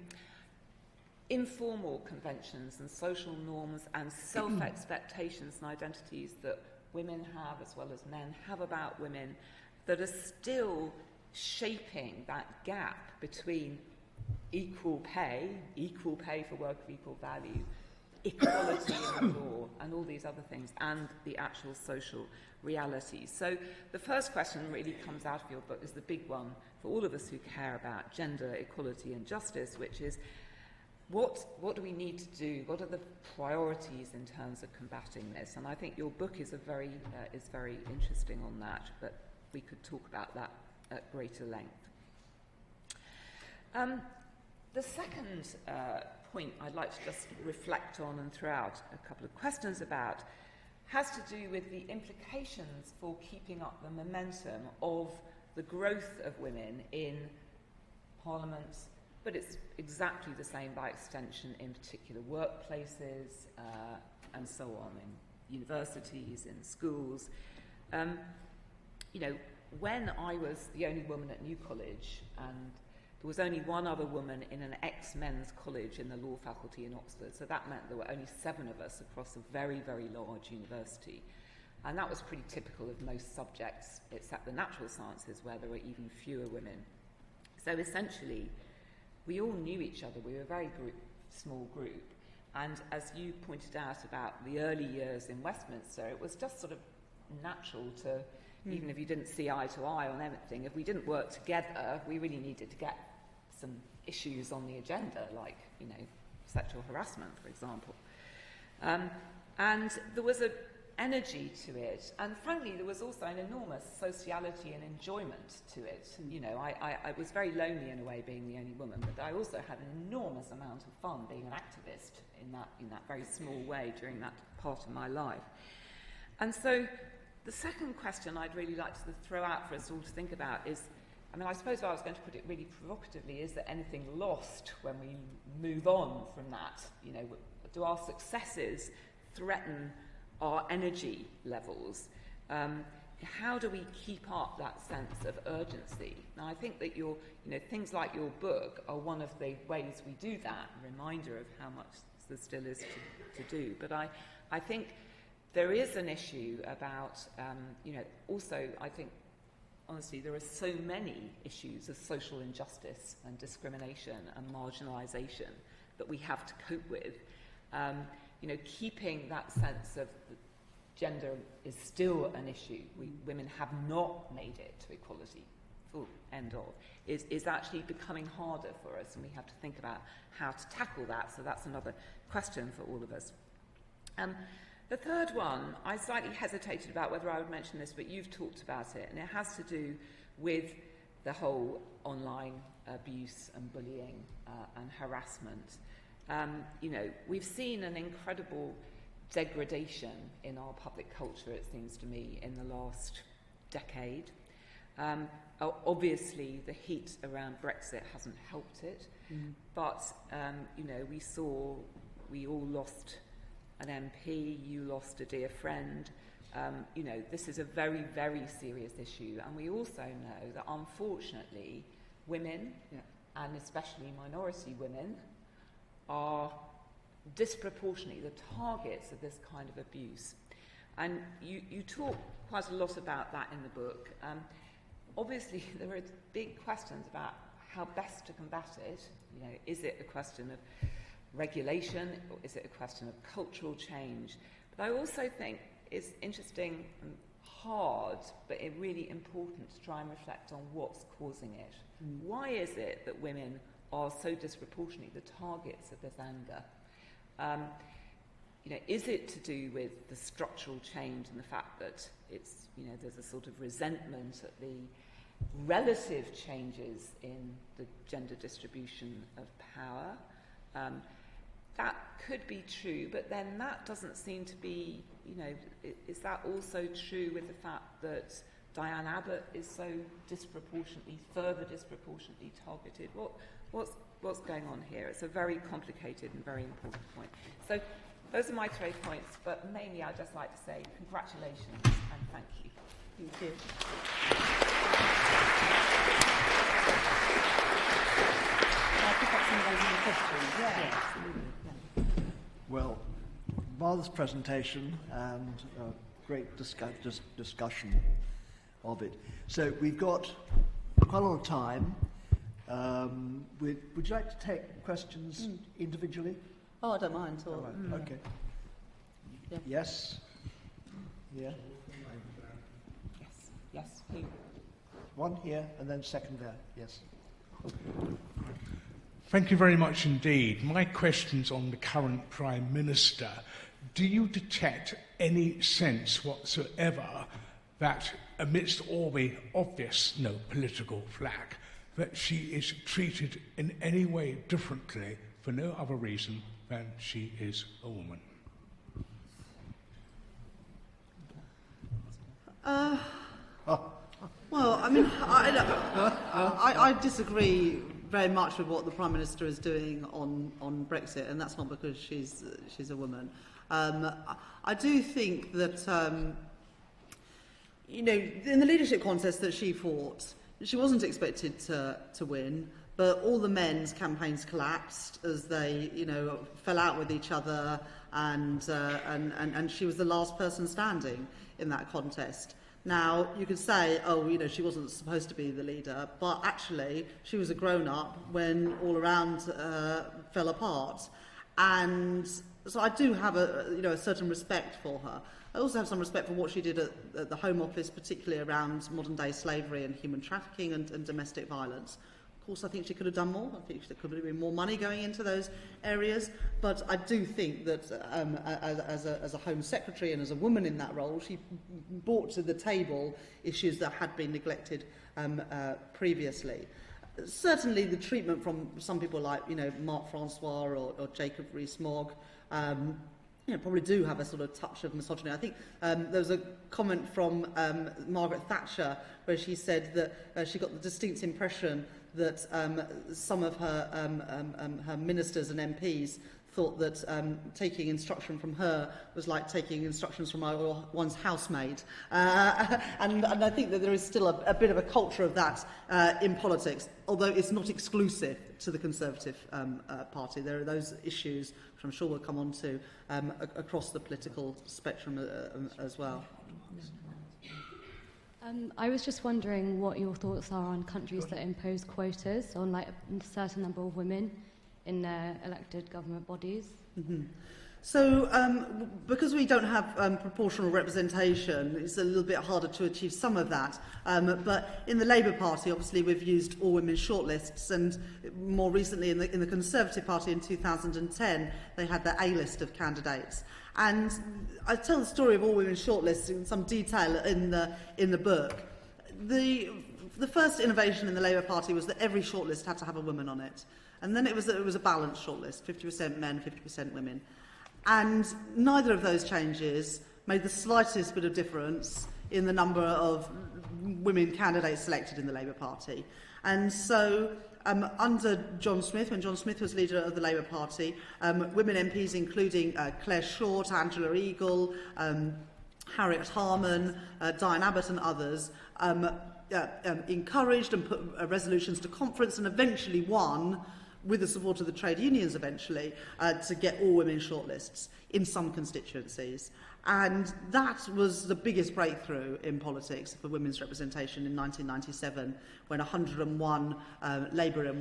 informal conventions and social norms and self-expectations and identities that women have, as well as men have about women, that are still shaping that gap between equal pay for work of equal value, equality in the law, and all these other things, and the actual social realities. So the first question really comes out of your book is the big one for all of us who care about gender equality and justice, which is what do we need to do? What are the priorities in terms of combating this? And I think your book is very interesting on that, but we could talk about that at greater length. The second point I'd like to just reflect on and throw out a couple of questions about has to do with the implications for keeping up the momentum of the growth of women in Parliament, but it's exactly the same by extension in particular workplaces and so on, in universities, in schools. When I was the only woman at New College, and there was only one other woman in an ex-men's college in the law faculty in Oxford, so that meant there were only 7 of us across a very, very large university. And that was pretty typical of most subjects, except the natural sciences, where there were even fewer women. So essentially, we all knew each other. We were a very small group. And as you pointed out about the early years in Westminster, it was just sort of natural to, even if you didn't see eye to eye on anything, if we didn't work together, we really needed to get some issues on the agenda, like, sexual harassment, for example. And there was an energy to it, and frankly, there was also an enormous sociality and enjoyment to it. I was very lonely in a way, being the only woman, but I also had an enormous amount of fun being an activist in that very small way during that part of my life. And so the second question I'd really like to throw out for us all to think about is, I mean, I suppose I was going to put it really provocatively, is there anything lost when we move on from that? You know, do our successes threaten our energy levels? How do we keep up that sense of urgency? Now, I think that things like your book are one of the ways we do that, a reminder of how much there still is to do. But I think there is an issue about, also, I think, honestly, there are so many issues of social injustice and discrimination and marginalisation that we have to cope with. Keeping that sense of gender is still an issue. Women have not made it to equality, full end of, is actually becoming harder for us, and we have to think about how to tackle that. So that's another question for all of us. The third one, I slightly hesitated about whether I would mention this, but you've talked about it, and it has to do with the whole online abuse and bullying and harassment. We've seen an incredible degradation in our public culture, it seems to me, in the last decade. Obviously, the heat around Brexit hasn't helped it, but, we all lost an MP, you lost a dear friend. This is a very, very serious issue, and we also know that, unfortunately, women, and especially minority women, are disproportionately the targets of this kind of abuse. And you talk quite a lot about that in the book. Obviously, there are big questions about how best to combat it. Is it a question of regulation, or is it a question of cultural change? But I also think it's interesting and hard, but really important to try and reflect on what's causing it. Why is it that women are so disproportionately the targets of this anger? Is it to do with the structural change and the fact that it's, there's a sort of resentment at the relative changes in the gender distribution of power? That could be true, but then that doesn't seem to be, is that also true with the fact that Diane Abbott is so further disproportionately targeted? What's going on here? It's a very complicated and very important point. So those are my 3 points, but mainly I'd just like to say congratulations and thank you. Thank you. I'll pick up some of those in the questions. Yeah, absolutely. Yeah. Well, marvellous presentation and great discussion of it. So we've got quite a lot of time. Would you like to take questions individually? Oh, I don't mind at all. Right. Okay. Yeah. Yes? Yeah? Yes. Who? One here and then second there. Yes. Thank you very much indeed. My question's on the current Prime Minister. Do you detect any sense whatsoever that amidst all the obvious political flack, that she is treated in any way differently for no other reason than she is a woman? Well, I mean, I disagree very much with what the Prime Minister is doing on Brexit, and that's not because she's a woman. I do think that, in the leadership contest that she fought, she wasn't expected to win, but all the men's campaigns collapsed as they, fell out with each other, and she was the last person standing in that contest. Now, you could say, she wasn't supposed to be the leader, but actually she was a grown-up when all around fell apart. And so I do have a certain respect for her. I also have some respect for what she did at the Home Office, particularly around modern-day slavery and human trafficking and domestic violence. Of course, I think she could have done more. I think there could have been more money going into those areas. But I do think that as a Home Secretary and as a woman in that role, she brought to the table issues that had been neglected previously. Certainly the treatment from some people like, Mark Francois or Jacob Rees-Mogg, probably do have a sort of touch of misogyny. I think there was a comment from Margaret Thatcher where she said that she got the distinct impression that some of her ministers and MPs thought that taking instruction from her was like taking instructions from one's housemaid. And I think that there is still a bit of a culture of that in politics, although it's not exclusive to the Conservative Party. There are those issues, which I'm sure we'll come on to, across the political spectrum as well. I was just wondering what your thoughts are on countries that impose quotas on like a certain number of women in their elected government bodies. Mm-hmm. So, because we don't have proportional representation, it's a little bit harder to achieve some of that. But in the Labour Party, obviously, we've used all-women shortlists, and more recently in the Conservative Party in 2010, they had their A-list of candidates. And I tell the story of all-women shortlists in some detail in the book. The first innovation in the Labour Party was that every shortlist had to have a woman on it. And then it was a balanced shortlist, 50% men, 50% women. And neither of those changes made the slightest bit of difference in the number of women candidates selected in the Labour Party. And so, under John Smith, when John Smith was leader of the Labour Party, women MPs, including Claire Short, Angela Eagle, Harriet Harman, Diane Abbott and others, encouraged and put resolutions to conference and eventually won, with the support of the trade unions eventually, to get all-women shortlists in some constituencies. And that was the biggest breakthrough in politics for women's representation in 1997, when 101 Labour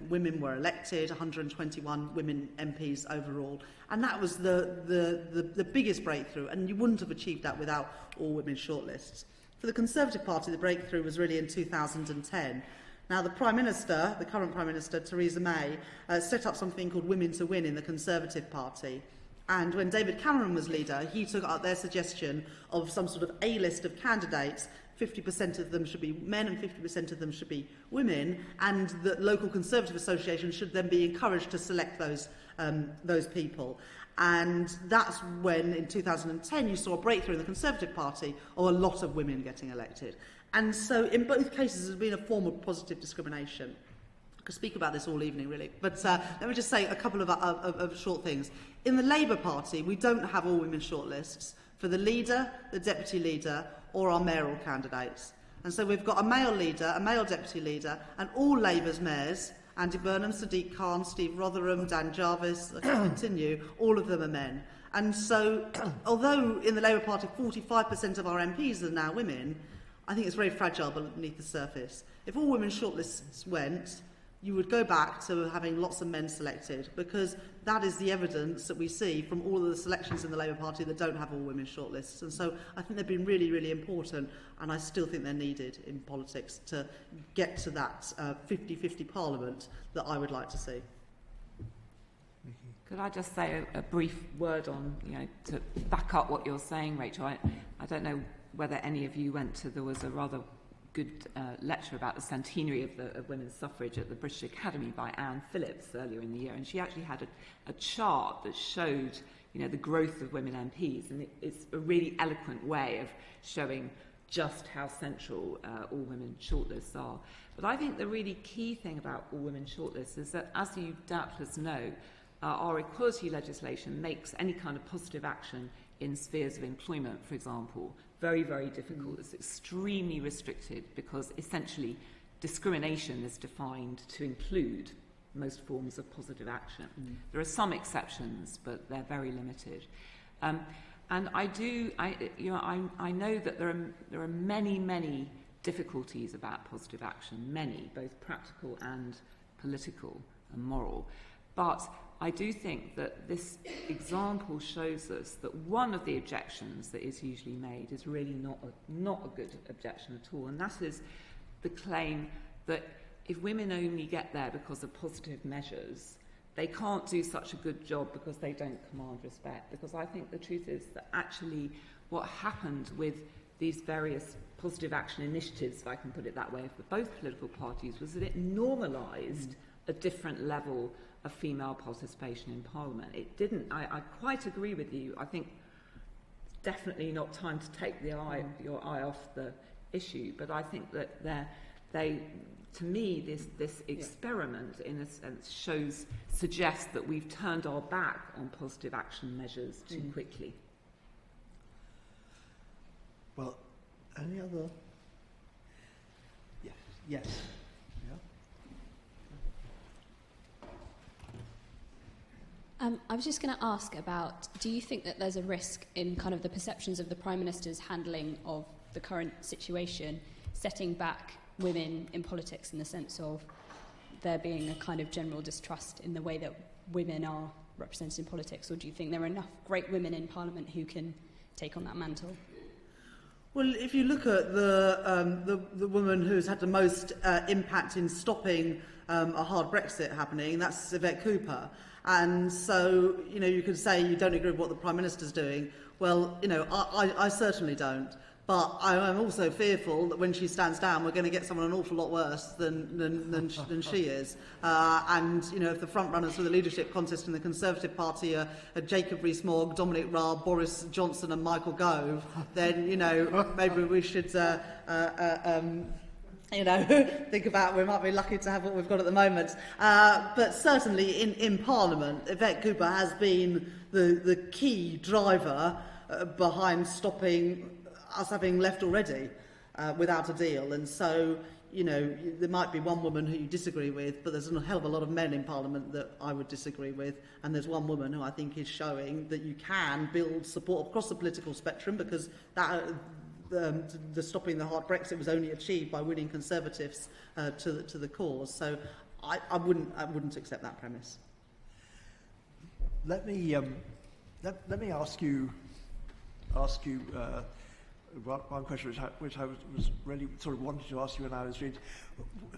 women were elected, 121 women MPs overall. And that was the biggest breakthrough, and you wouldn't have achieved that without all-women shortlists. For the Conservative Party, the breakthrough was really in 2010. Now, the Prime Minister, the current Prime Minister, Theresa May, set up something called Women to Win in the Conservative Party. And when David Cameron was leader, he took up their suggestion of some sort of A-list of candidates. 50% of them should be men and 50% of them should be women, and the local Conservative associations should then be encouraged to select those people. And that's when, in 2010, you saw a breakthrough in the Conservative Party of a lot of women getting elected. And so, in both cases, there's been a form of positive discrimination. I could speak about this all evening, really. But let me just say a couple of short things. In the Labour Party, we don't have all-women shortlists for the leader, the deputy leader, or our mayoral candidates. And so we've got a male leader, a male deputy leader, and all Labour's mayors, Andy Burnham, Sadiq Khan, Steve Rotherham, Dan Jarvis, I can continue, all of them are men. And so, although in the Labour Party 45% of our MPs are now women, I think it's very fragile beneath the surface. If all women shortlists went, you would go back to having lots of men selected, because that is the evidence that we see from all of the selections in the Labour Party that don't have all women shortlists. And so I think they've been really, really important, and I still think they're needed in politics to get to that 50-50 parliament that I would like to see. Could I just say a brief word on, to back up what you're saying, Rachel? I don't know whether any of you went to, there was a rather good lecture about the centenary of women's suffrage at the British Academy by Anne Phillips earlier in the year, and she actually had a chart that showed the growth of women MPs, and it's a really eloquent way of showing just how central all women shortlists are. But I think the really key thing about all women shortlists is that, as you doubtless know, our equality legislation makes any kind of positive action in spheres of employment, for example, very, very difficult. It's extremely restricted because essentially discrimination is defined to include most forms of positive action. There are some exceptions, but they're very limited. And I know that there are many, many difficulties about positive action, many, both practical and political and moral. But I do think that this example shows us that one of the objections that is usually made is really not a good objection at all, and that is the claim that if women only get there because of positive measures, they can't do such a good job because they don't command respect. Because I think the truth is that actually what happened with these various positive action initiatives, if I can put it that way, for both political parties, was that it normalised a different level of female participation in Parliament. It didn't. I quite agree with you. I think it's definitely not time to take your eye off the issue, but I think that to me, this experiment, in a sense, suggests that we've turned our back on positive action measures too quickly. Well, any other? Yes. I was just going to ask about, do you think that there's a risk in kind of the perceptions of the Prime Minister's handling of the current situation, setting back women in politics in the sense of there being a kind of general distrust in the way that women are represented in politics, or do you think there are enough great women in Parliament who can take on that mantle? Well, if you look at the woman who's had the most impact in stopping a hard Brexit happening, that's Yvette Cooper. And so, you could say you don't agree with what the Prime Minister's doing. Well, I certainly don't. But I'm also fearful that when she stands down, we're going to get someone an awful lot worse than she is. And, if the front runners for the leadership contest in the Conservative Party are Jacob Rees-Mogg, Dominic Raab, Boris Johnson and Michael Gove, then, maybe we should... think about, we might be lucky to have what we've got at the moment. But certainly in Parliament, Yvette Cooper has been the key driver behind stopping us having left already without a deal. And so, there might be one woman who you disagree with, but there's a hell of a lot of men in Parliament that I would disagree with. And there's one woman who I think is showing that you can build support across the political spectrum, because that... the stopping the hard Brexit was only achieved by winning Conservatives to the cause. So I wouldn't accept that premise. Let me ask you one question which I was really sort of wanted to ask you when I was reading.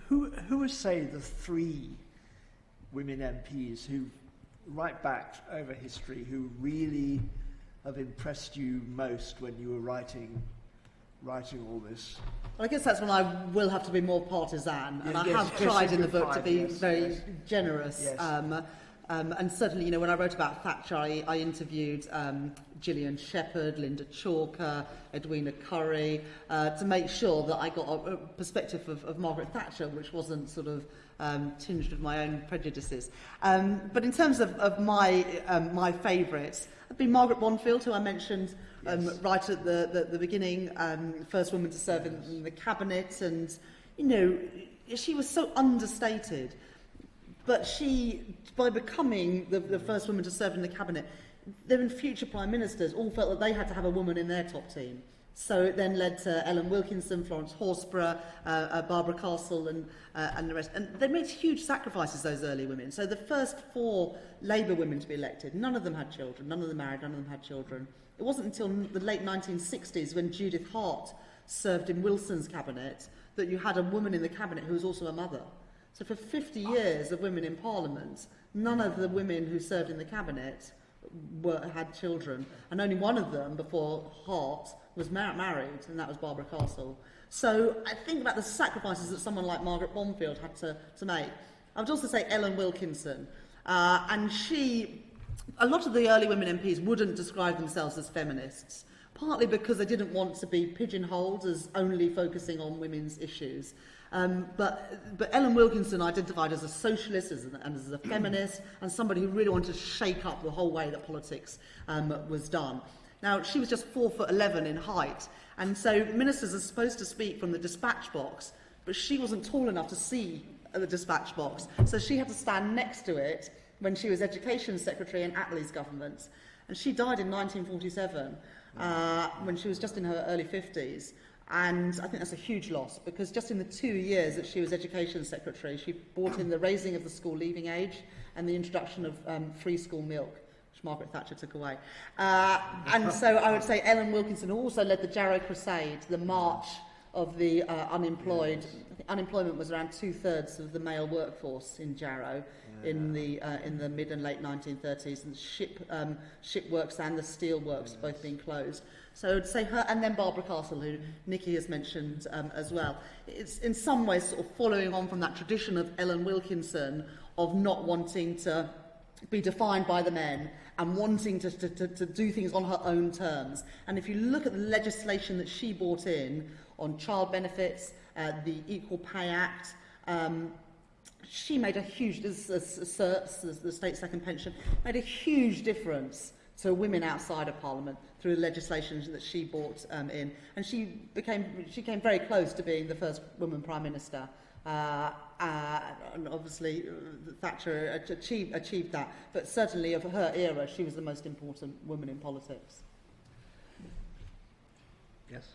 Who are, say, the three women MPs who, right back over history, who really have impressed you most when you were writing all this? Well, I guess that's when I will have to be more partisan, and I have tried in the book to be very generous. Yes. And certainly, when I wrote about Thatcher, I interviewed Gillian Shepherd, Linda Chalker, Edwina Curry, to make sure that I got a perspective of Margaret Thatcher, which wasn't sort of tinged with my own prejudices. But in terms of my favourites, I've been Margaret Bonfield, who I mentioned right at the beginning, first woman to serve in the cabinet, and she was so understated. But she, by becoming the first woman to serve in the cabinet, then future prime ministers all felt that they had to have a woman in their top team. So it then led to Ellen Wilkinson, Florence Horsburgh, Barbara Castle, and the rest. And they made huge sacrifices, those early women. So the first 4 Labour women to be elected, none of them had children, none of them married, none of them had children. It wasn't until the late 1960s, when Judith Hart served in Wilson's cabinet, that you had a woman in the cabinet who was also a mother. So for 50 years of women in Parliament, none of the women who served in the cabinet had children, and only one of them, before Hart, was married, and that was Barbara Castle. So I think about the sacrifices that someone like Margaret Bonfield had to make. I would also say Ellen Wilkinson, and a lot of the early women MPs wouldn't describe themselves as feminists, partly because they didn't want to be pigeonholed as only focusing on women's issues. But Ellen Wilkinson identified as a socialist and as a feminist, and somebody who really wanted to shake up the whole way that politics was done. Now, she was just 4'11" in height, and so ministers are supposed to speak from the dispatch box, but she wasn't tall enough to see the dispatch box, so she had to stand next to it when she was Education Secretary in Attlee's government. And she died in 1947, when she was just in her early 50s. And I think that's a huge loss, because just in the 2 years that she was Education Secretary, she brought in the raising of the school leaving age and the introduction of free school milk, which Margaret Thatcher took away. And so I would say Ellen Wilkinson also led the Jarrow Crusade, the march of the unemployed. I think unemployment was around 2/3 of the male workforce in Jarrow in the mid and late 1930s, and ship works and the steel works both being closed. So I'd say her, and then Barbara Castle, who Nikki has mentioned as well. It's in some ways sort of following on from that tradition of Ellen Wilkinson of not wanting to be defined by the men and wanting to do things on her own terms. And if you look at the legislation that she brought in on child benefits, the Equal Pay Act, she made a huge, SERPs, the state second pension, made a huge difference to women outside of Parliament through the legislation that she brought in. And she came very close to being the first woman Prime Minister. And obviously Thatcher achieved that, but certainly of her era, she was the most important woman in politics. Yes.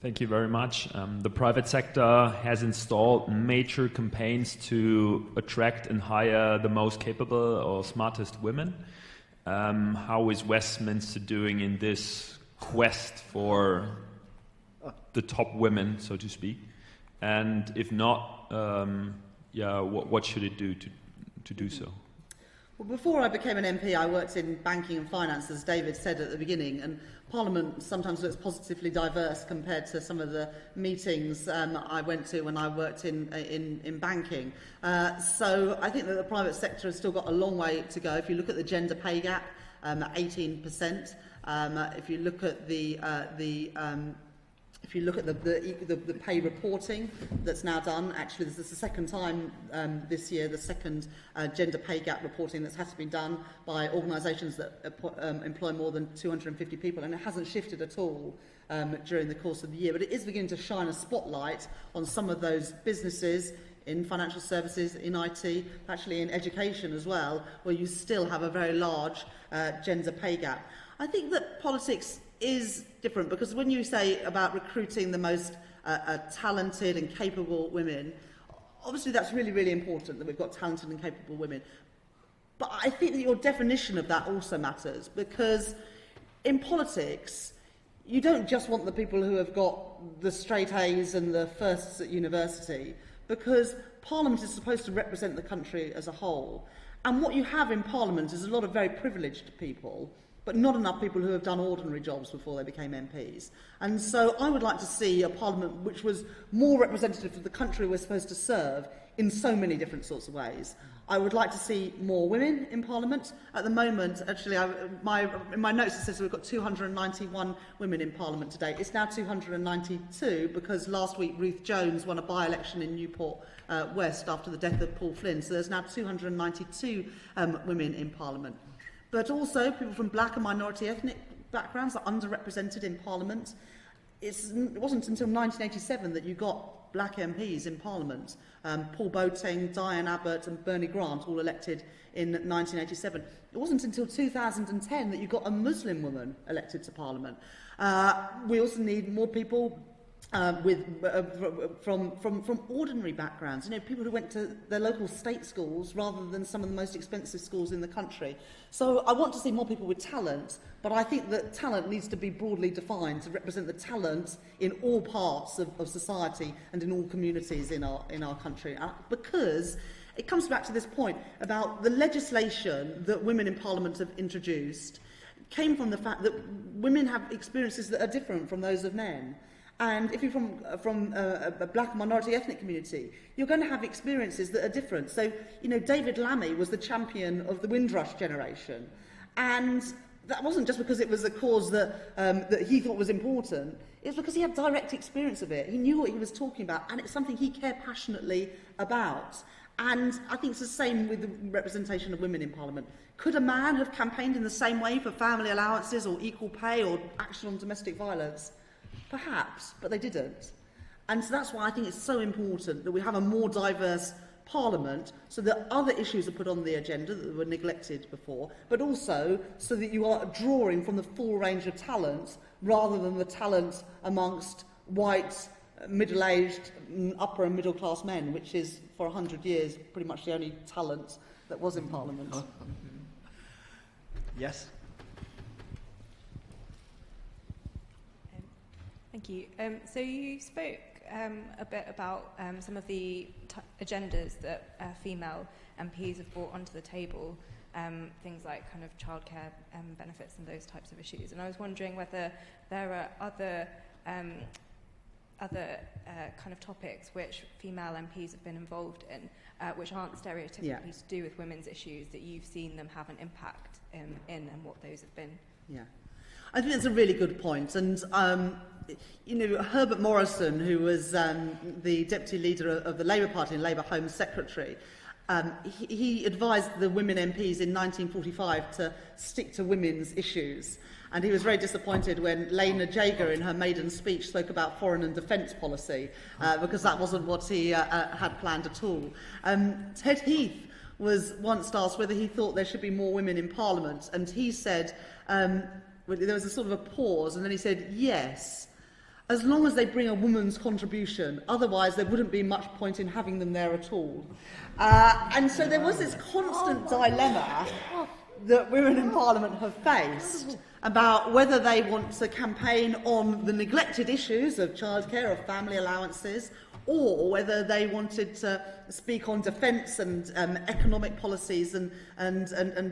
Thank you very much. The private sector has installed major campaigns to attract and hire the most capable or smartest women. How is Westminster doing in this quest for the top women, so to speak? And if not, what should it do to do so? Well, before I became an MP, I worked in banking and finance, as David said at the beginning, and Parliament sometimes looks positively diverse compared to some of the meetings I went to when I worked in banking. So I think that the private sector has still got a long way to go. If you look at the gender pay gap, 18%. If you look at the pay reporting that's now done, actually this is the second time this year, the second gender pay gap reporting that's has to be done by organisations that employ more than 250 people, and it hasn't shifted at all during the course of the year. But it is beginning to shine a spotlight on some of those businesses in financial services, in IT, actually in education as well, where you still have a very large gender pay gap. I think that politics is different, because when you say about recruiting the most talented and capable women, obviously that's really, really important that we've got talented and capable women. But I think that your definition of that also matters, because in politics, you don't just want the people who have got the straight A's and the firsts at university, because Parliament is supposed to represent the country as a whole. And what you have in Parliament is a lot of very privileged people, but not enough people who have done ordinary jobs before they became MPs. And so I would like to see a Parliament which was more representative of the country we're supposed to serve in so many different sorts of ways. I would like to see more women in Parliament. At the moment, actually, in my notes it says we've got 291 women in Parliament today. It's now 292 because last week Ruth Jones won a by-election in Newport West after the death of Paul Flynn. So there's now 292 women in Parliament. But also people from black and minority ethnic backgrounds are underrepresented in Parliament. It wasn't until 1987 that you got black MPs in Parliament. Paul Boateng, Diane Abbott and Bernie Grant all elected in 1987. It wasn't until 2010 that you got a Muslim woman elected to Parliament. We also need more people from ordinary backgrounds, people who went to their local state schools rather than some of the most expensive schools in the country. So I want to see more people with talent, but I think that talent needs to be broadly defined to represent the talent in all parts of society and in all communities in our country. Because it comes back to this point about the legislation that women in Parliament have introduced came from the fact that women have experiences that are different from those of men. And if you're from a black minority ethnic community, you're going to have experiences that are different. So, David Lammy was the champion of the Windrush generation. And that wasn't just because it was a cause that he thought was important. It was because he had direct experience of it. He knew what he was talking about, and it's something he cared passionately about. And I think it's the same with the representation of women in Parliament. Could a man have campaigned in the same way for family allowances or equal pay or action on domestic violence? Perhaps, but they didn't. And so that's why I think it's so important that we have a more diverse Parliament so that other issues are put on the agenda that were neglected before, but also so that you are drawing from the full range of talent rather than the talent amongst white, middle-aged, upper and middle-class men, which is, for 100 years, pretty much the only talent that was in Parliament. Yes? Thank you. So you spoke a bit about some of the agendas that female MPs have brought onto the table, things like kind of childcare benefits and those types of issues. And I was wondering whether there are other kind of topics which female MPs have been involved in, which aren't stereotypically to do with women's issues, that you've seen them have an impact in and what those have been. Yeah. I think that's a really good point. And, Herbert Morrison, who was the deputy leader of the Labour Party and Labour Home Secretary, he advised the women MPs in 1945 to stick to women's issues. And he was very disappointed when Lena Jager, in her maiden speech, spoke about foreign and defence policy, because that wasn't what he had planned at all. Ted Heath was once asked whether he thought there should be more women in Parliament, and he said, there was a sort of a pause, and then he said, yes, as long as they bring a woman's contribution, otherwise there wouldn't be much point in having them there at all. And so there was this constant dilemma that women in Parliament have faced about whether they want to campaign on the neglected issues of childcare or family allowances, or whether they wanted to speak on defence and economic policies and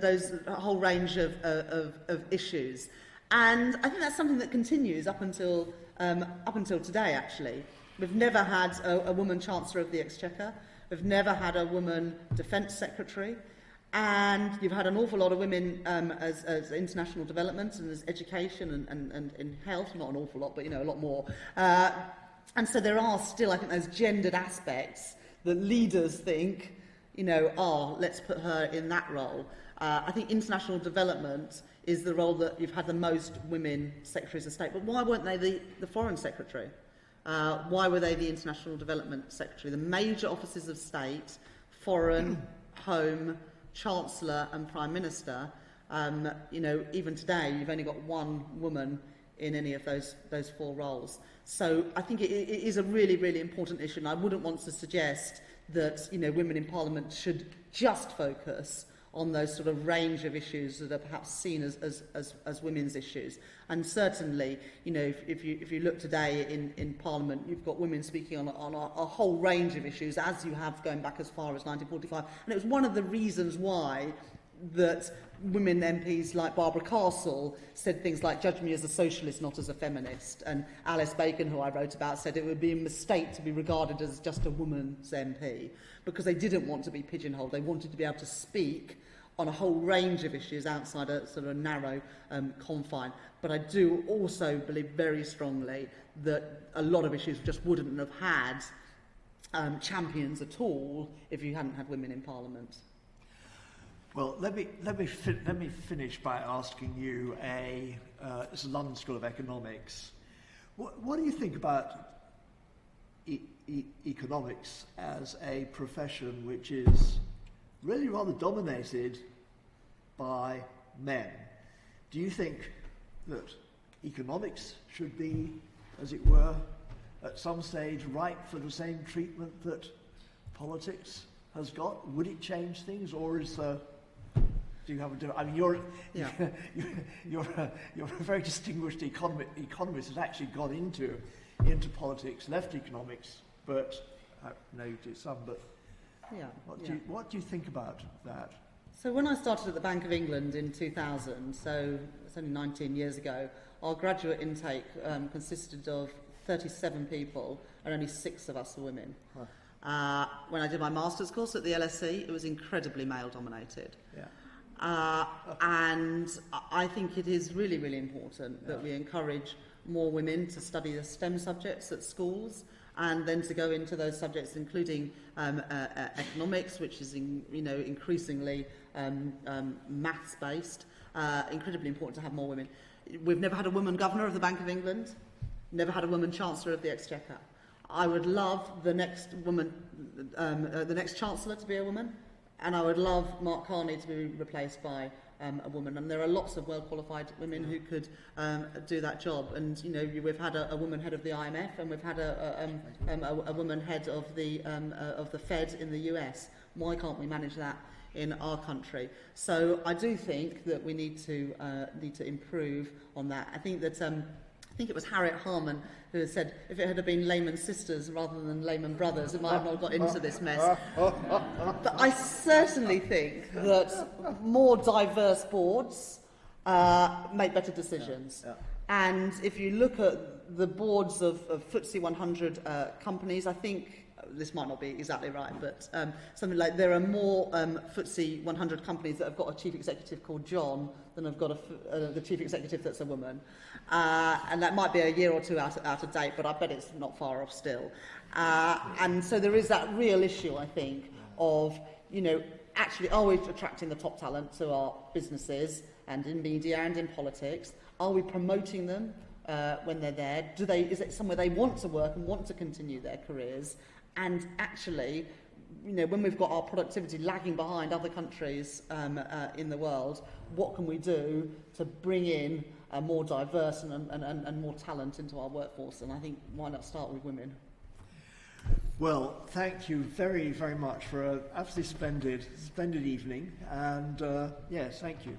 those whole range of issues. And I think that's something that continues up until today, actually. We've never had a woman Chancellor of the Exchequer. We've never had a woman Defence Secretary. And you've had an awful lot of women as international development and as education and in health, not an awful lot, but, a lot more. And so there are still, I think, those gendered aspects that leaders think, let's put her in that role. I think international development is the role that you've had the most women secretaries of state. But why weren't they the foreign secretary? Why were they the international development secretary? The major offices of state, foreign, home, chancellor and prime minister, even today you've only got one woman in any of those four roles. So I think it is a really, really important issue, and I wouldn't want to suggest that women in Parliament should just focus on those sort of range of issues that are perhaps seen as women's issues. And certainly, if you look today in Parliament, you've got women speaking on a whole range of issues, as you have going back as far as 1945. And it was one of the reasons why that women MPs like Barbara Castle said things like, judge me as a socialist, not as a feminist. And Alice Bacon, who I wrote about, said it would be a mistake to be regarded as just a woman's MP, because they didn't want to be pigeonholed. They wanted to be able to speak on a whole range of issues outside a sort of narrow confine. But I do also believe very strongly that a lot of issues just wouldn't have had champions at all if you hadn't had women in Parliament. Well, let me finish by asking you it's the London School of Economics. What do you think about economics as a profession which is really rather dominated by men? Do you think that economics should be, as it were, at some stage ripe for the same treatment that politics has got? Would it change things, or is there? Do you have a different? I mean, you're a very distinguished economist who's actually gone into politics, left economics, but I know you do some. But what do you think about that? So when I started at the Bank of England in 2000, so it's only 19 years ago, our graduate intake consisted of 37 people, and only 6 of us were women. Huh. When I did my master's course at the LSE, it was incredibly male-dominated. Yeah. And I think it is really, really important that we encourage more women to study the STEM subjects at schools, and then to go into those subjects, including economics, which is increasingly maths-based. Incredibly important to have more women. We've never had a woman governor of the Bank of England, never had a woman Chancellor of the Exchequer. I would love the next Chancellor to be a woman, and I would love Mark Carney to be replaced by a woman. And there are lots of well-qualified women who could do that job. And we've had a woman head of the IMF, and we've had a woman head of the Fed in the US. Why can't we manage that in our country? So I do think that we need to improve on that. I think that I think it was Harriet Harman who had said, if it had been Lehman sisters rather than Lehman brothers, it might have not got into this mess. But I certainly think that more diverse boards make better decisions. And if you look at the boards of FTSE 100 companies, I think, this might not be exactly right, but something like there are more FTSE 100 companies that have got a chief executive called John than have got the chief executive that's a woman. And that might be a year or two out of date, but I bet it's not far off still. And so there is that real issue, I think, of, actually, are we attracting the top talent to our businesses and in media and in politics? Are we promoting them when they're there? Is it somewhere they want to work and want to continue their careers? And actually, when we've got our productivity lagging behind other countries in the world, what can we do to bring in more diverse and more talent into our workforce? And I think, why not start with women? Well, thank you very, very much for an absolutely splendid evening. And yes, thank you.